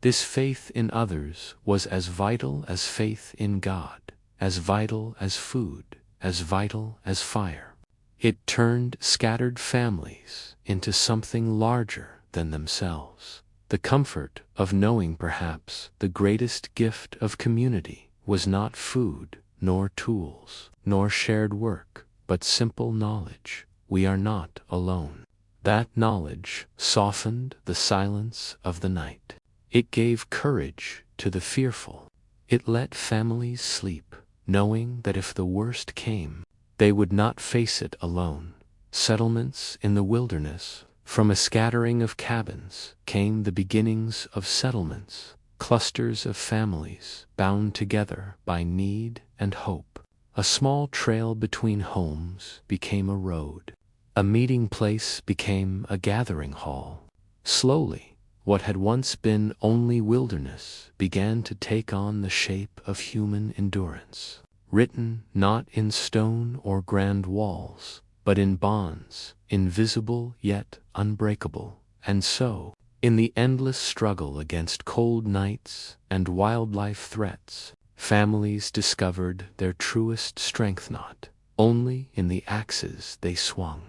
This faith in others was as vital as faith in God, as vital as food, as vital as fire. It turned scattered families into something larger than themselves. The comfort of knowing perhaps the greatest gift of community was not food, nor tools, nor shared work, but simple knowledge. We are not alone. That knowledge softened the silence of the night. It gave courage to the fearful. It let families sleep, knowing that if the worst came, they would not face it alone. Settlements in the wilderness. From a scattering of cabins came the beginnings of settlements, clusters of families bound together by need and hope. A small trail between homes became a road. A meeting place became a gathering hall. Slowly, what had once been only wilderness began to take on the shape of human endurance, written not in stone or grand walls, but in bonds, invisible yet unbreakable. And so, in the endless struggle against cold nights and wildlife threats, families discovered their truest strength not only in the axes they swung,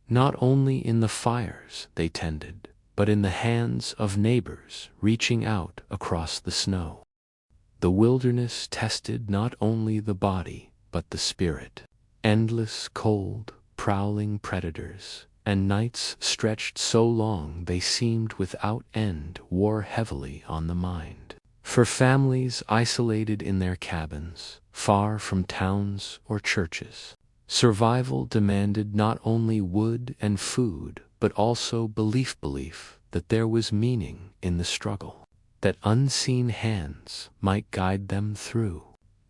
not only in the fires they tended, but in the hands of neighbors reaching out across the snow. The wilderness tested not only the body, but the spirit. Endless cold, prowling predators, and nights stretched so long they seemed without end wore heavily on the mind. For families isolated in their cabins, far from towns or churches, survival demanded not only wood and food, but also belief that there was meaning in the struggle, that unseen hands might guide them through,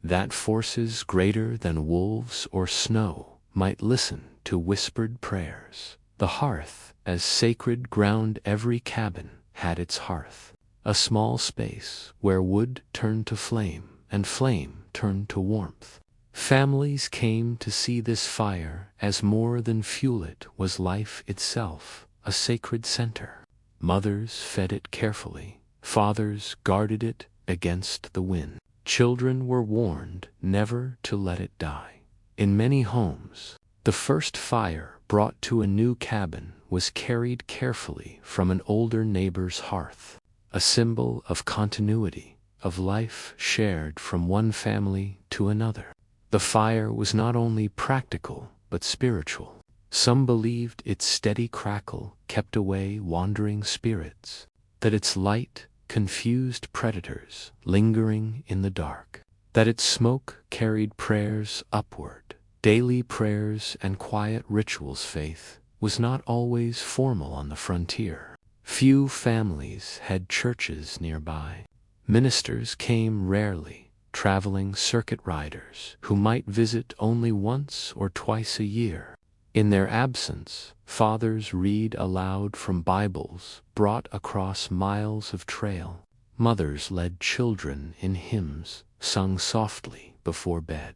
that forces greater than wolves or snow might listen to whispered prayers. The hearth, as sacred ground, every cabin had its hearth, a small space where wood turned to flame and flame turned to warmth. Families came to see this fire as more than fuel. It was life itself, a sacred center. Mothers fed it carefully, fathers guarded it against the wind. Children were warned never to let it die. In many homes, the first fire brought to a new cabin was carried carefully from an older neighbor's hearth, a symbol of continuity, of life shared from one family to another. The fire was not only practical, but spiritual. Some believed its steady crackle kept away wandering spirits, that its light confused predators lingering in the dark, that its smoke carried prayers upward, daily prayers and quiet rituals. Faith was not always formal on the frontier. Few families had churches nearby. Ministers came rarely, traveling circuit riders who might visit only once or twice a year. In their absence, fathers read aloud from Bibles brought across miles of trail. Mothers led children in hymns sung softly before bed.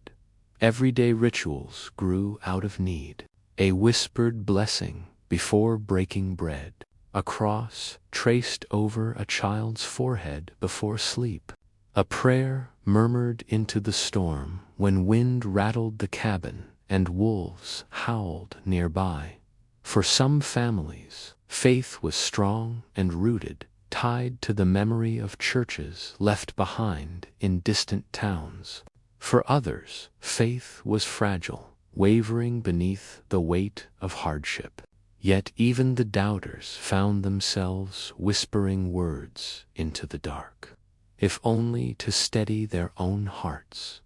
Everyday rituals grew out of need. A whispered blessing before breaking bread. A cross traced over a child's forehead before sleep. A prayer murmured into the storm when wind rattled the cabin and wolves howled nearby. For some families, faith was strong and rooted, tied to the memory of churches left behind in distant towns. For others, faith was fragile, wavering beneath the weight of hardship. Yet even the doubters found themselves whispering words into the dark, if only to steady their own hearts.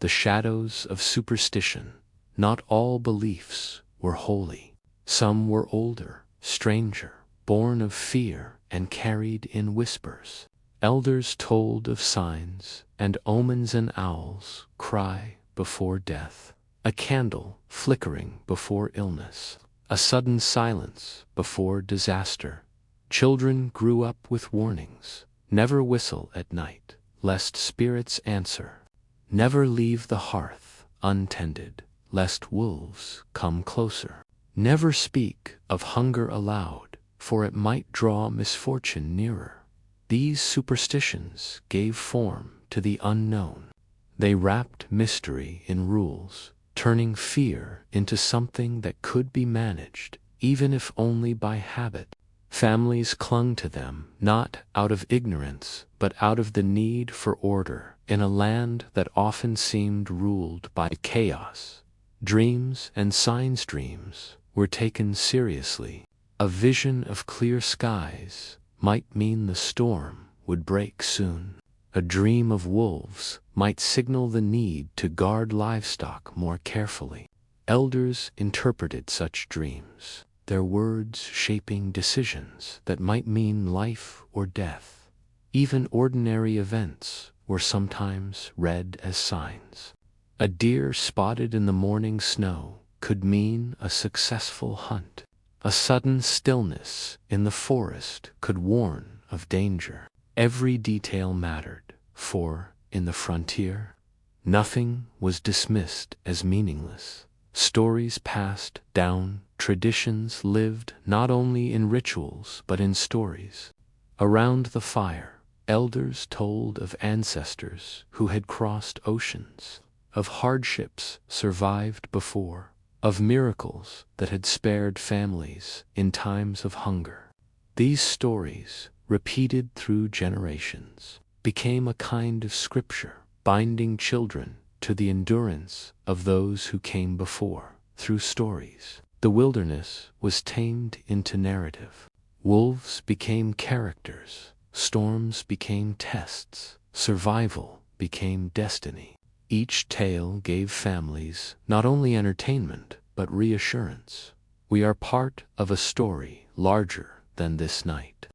The shadows of superstition. Not all beliefs were holy. Some were older, stranger, born of fear and carried in whispers. Elders told of signs and omens, and owls cry before death, a candle flickering before illness, a sudden silence before disaster. Children grew up with warnings: never whistle at night, lest spirits answer. Never leave the hearth untended, lest wolves come closer. Never speak of hunger aloud, for it might draw misfortune nearer. These superstitions gave form to the unknown. They wrapped mystery in rules, turning fear into something that could be managed, even if only by habit. Families clung to them, not out of ignorance, but out of the need for order, in a land that often seemed ruled by chaos. Dreams and signs. Dreams were taken seriously. A vision of clear skies might mean the storm would break soon. A dream of wolves might signal the need to guard livestock more carefully. Elders interpreted such dreams, their words shaping decisions that might mean life or death. Even ordinary events were sometimes read as signs. A deer spotted in the morning snow could mean a successful hunt. A sudden stillness in the forest could warn of danger. Every detail mattered, for, in the frontier, nothing was dismissed as meaningless. Stories passed down, traditions lived not only in rituals but in stories. Around the fire, elders told of ancestors who had crossed oceans, of hardships survived before, of miracles that had spared families in times of hunger. These stories, repeated through generations, became a kind of scripture, binding children to the endurance of those who came before. Through stories, the wilderness was tamed into narrative. Wolves became characters, storms became tests, survival became destiny. Each tale gave families not only entertainment, but reassurance. We are part of a story larger than this night,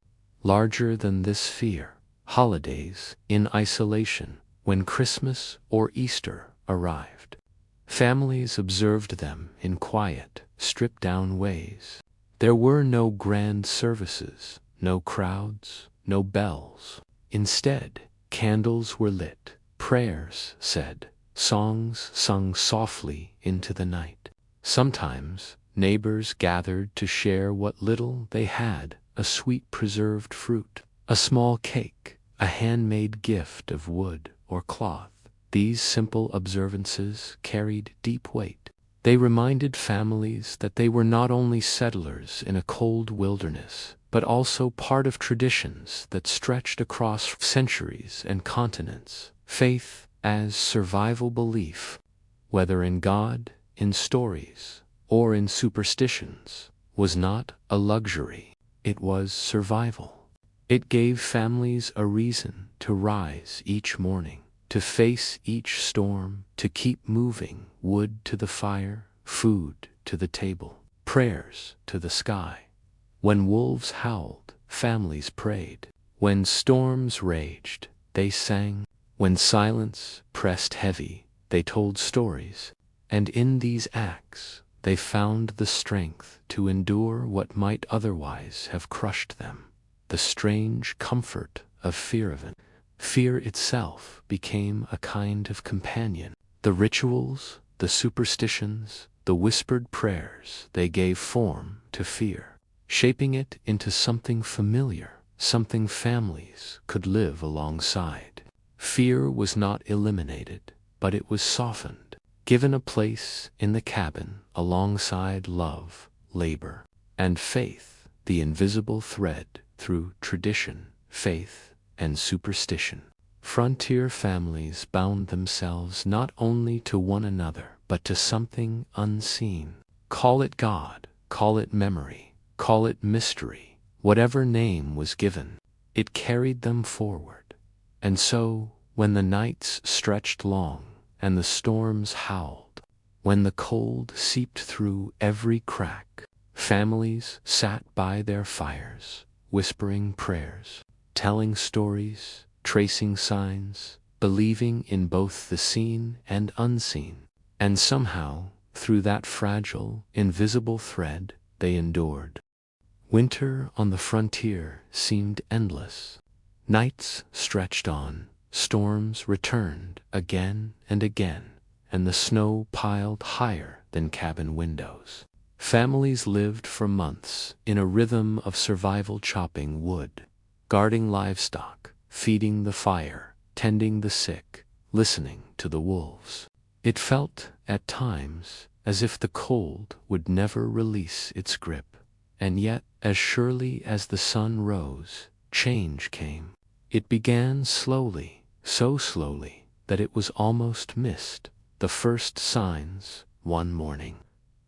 larger than this fear. Holidays in isolation. When Christmas or Easter arrived, families observed them in quiet, stripped-down ways. There were no grand services, no crowds, no bells. Instead, candles were lit, prayers said, songs sung softly into the night. Sometimes neighbors gathered to share what little they had: a sweet preserved fruit, a small cake, a handmade gift of wood or cloth. These simple observances carried deep weight. They reminded families that they were not only settlers in a cold wilderness, but also part of traditions that stretched across centuries and continents. Faith as survival belief, whether in God, in stories, or in superstitions, was not a luxury. It was survival. It gave families a reason to rise each morning, to face each storm, to keep moving: wood to the fire, food to the table, prayers to the sky. When wolves howled, families prayed. When storms raged, they sang. When silence pressed heavy, they told stories. And in these acts, they found the strength to endure what might otherwise have crushed them. The strange comfort of fear of it. Fear itself became a kind of companion. The rituals, the superstitions, the whispered prayers, they gave form to fear, shaping it into something familiar, something families could live alongside. Fear was not eliminated, but it was softened, given a place in the cabin alongside love, labor, and faith, the invisible thread through tradition, faith, and superstition. Frontier families bound themselves not only to one another, but to something unseen. Call it God, call it memory, call it mystery, whatever name was given, it carried them forward. And so, when the nights stretched long and the storms howled, when the cold seeped through every crack, families sat by their fires, whispering prayers, telling stories, tracing signs, believing in both the seen and unseen. And somehow, through that fragile, invisible thread, they endured. Winter on the frontier seemed endless. Nights stretched on, storms returned again and again, and the snow piled higher than cabin windows. Families lived for months in a rhythm of survival, chopping wood, guarding livestock, feeding the fire, tending the sick, listening to the wolves. It felt, at times, as if the cold would never release its grip. And yet, as surely as the sun rose, change came. It began slowly, so slowly that it was almost missed. The first signs, one morning.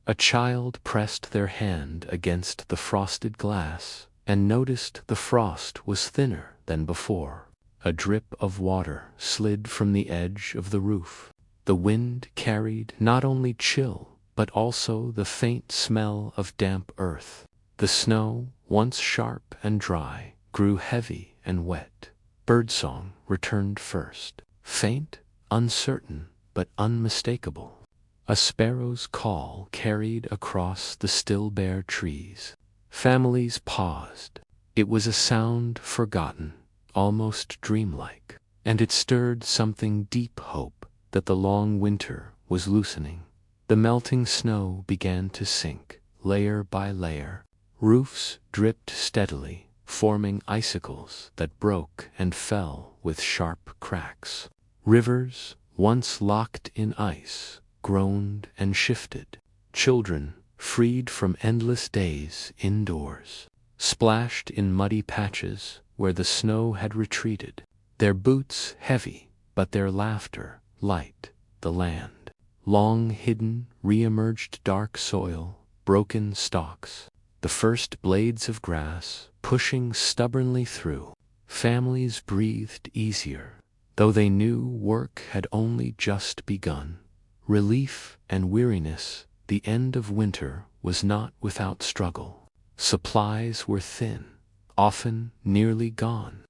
A child pressed their hand against the frosted glass and noticed the frost was thinner than before. A drip of water slid from the edge of the roof. The wind carried not only chill, but also the faint smell of damp earth. The snow, once sharp and dry, grew heavy and wet. Birdsong returned first, faint, uncertain, but unmistakable. A sparrow's call carried across the still bare trees. Families paused. It was a sound forgotten, almost dreamlike, and it stirred something deep hope that the long winter was loosening. The melting snow began to sink, layer by layer. Roofs dripped steadily, forming icicles that broke and fell with sharp cracks. Rivers, once locked in ice, groaned and shifted. Children, freed from endless days indoors, splashed in muddy patches where the snow had retreated, their boots heavy, but their laughter light. The land, long hidden, re-emerged, dark soil, broken stalks, the first blades of grass pushing stubbornly through. Families breathed easier, though they knew work had only just begun. Relief and weariness, the end of winter was not without struggle. Supplies were thin, often nearly gone.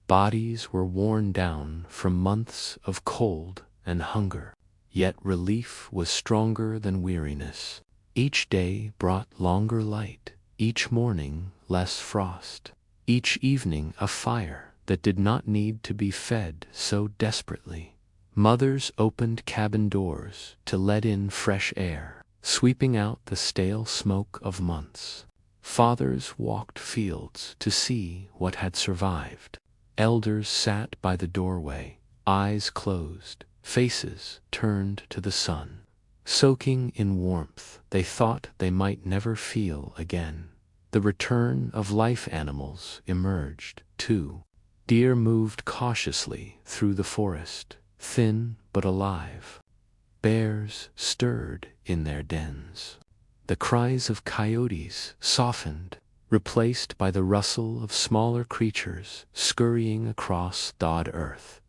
Bodies were worn down from months of cold and hunger. Yet relief was stronger than weariness. Each day brought longer light, each morning less frost, each evening a fire that did not need to be fed so desperately. Mothers opened cabin doors to let in fresh air, sweeping out the stale smoke of months. Fathers walked fields to see what had survived. Elders sat by the doorway, eyes closed, faces turned to the sun. Soaking in warmth they thought they might never feel again. The return of life animals emerged, too. Deer moved cautiously through the forest, thin but alive. Bears stirred in their dens. The cries of coyotes softened, replaced by the rustle of smaller creatures scurrying across thawed earth.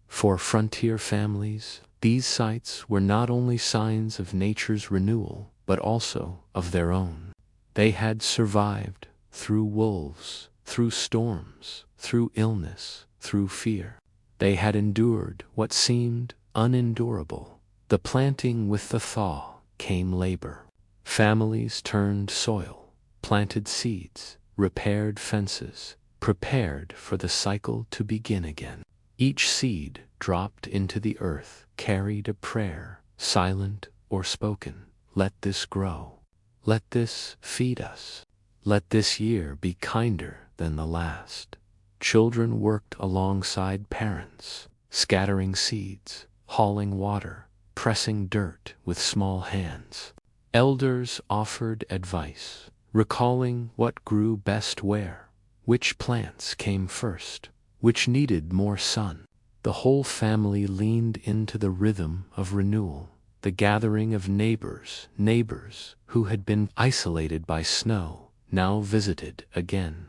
For frontier families, these sights were not only signs of nature's renewal, but also of their own. They had survived through wolves, through storms, through illness, through fear. They had endured what seemed unendurable. The planting with the thaw came labor. Families turned soil, planted seeds, repaired fences, prepared for the cycle to begin again. Each seed dropped into the earth carried a prayer, silent or spoken. Let this grow. Let this feed us. Let this year be kinder than the last. Children worked alongside parents, scattering seeds, hauling water, pressing dirt with small hands. Elders offered advice, recalling what grew best where, which plants came first, which needed more sun. The whole family leaned into the rhythm of renewal, the gathering of neighbors who had been isolated by snow, now visited again.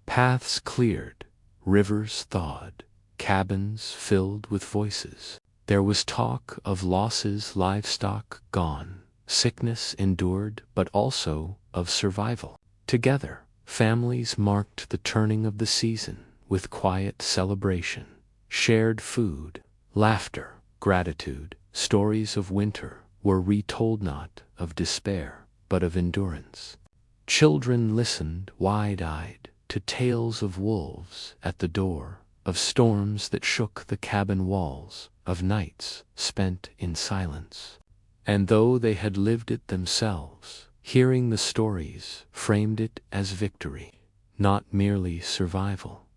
Paths cleared, rivers thawed, cabins filled with voices. There was talk of losses, livestock gone, sickness endured, but also of survival. Together, families marked the turning of the season with quiet celebration, shared food, laughter, gratitude. Stories of winter were retold, not of despair, but of endurance. Children listened wide-eyed to tales of wolves at the door, of storms that shook the cabin walls, of nights spent in silence. And though they had lived it themselves, hearing the stories framed it as victory, not merely survival.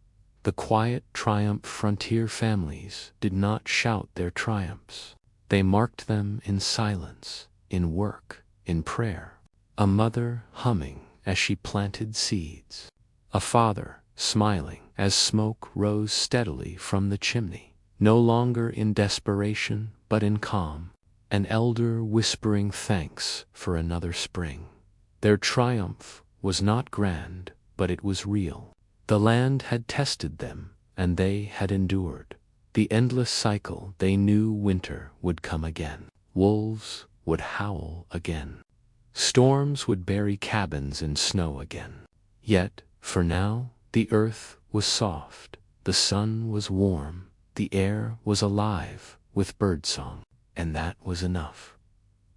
The quiet triumph frontier families did not shout their triumphs. They marked them in silence, in work, in prayer. A mother humming as she planted seeds. A father smiling as smoke rose steadily from the chimney, no longer in desperation but in calm. An elder whispering thanks for another spring. Their triumph was not grand, but it was real. The land had tested them, and they had endured. The endless cycle, they knew winter would come again. Wolves would howl again. Storms would bury cabins in snow again. Yet, for now, the earth was soft, the sun was warm, the air was alive with birdsong, and that was enough.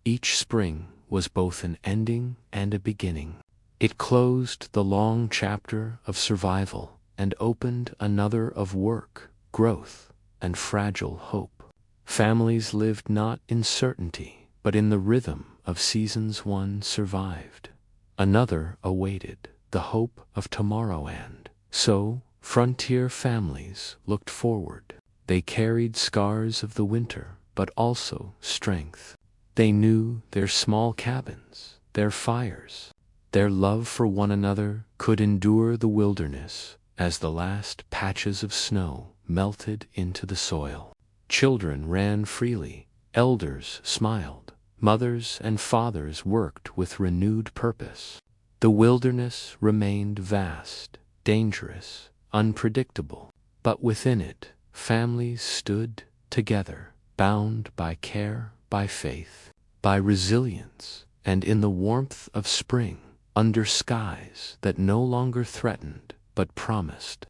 Each spring was both an ending and a beginning. It closed the long chapter of survival and opened another of work, growth, and fragile hope. Families lived not in certainty, but in the rhythm of seasons. One survived. Another awaited the hope of tomorrow, and so frontier families looked forward. They carried scars of the winter, but also strength. They knew their small cabins, their fires, their love for one another could endure the wilderness as the last patches of snow melted into the soil. Children ran freely, elders smiled, mothers and fathers worked with renewed purpose. The wilderness remained vast, dangerous, unpredictable, but within it, families stood together, bound by care, by faith, by resilience, and in the warmth of spring, under skies that no longer threatened but promised.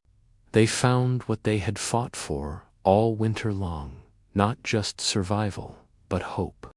They found what they had fought for all winter long, not just survival, but hope.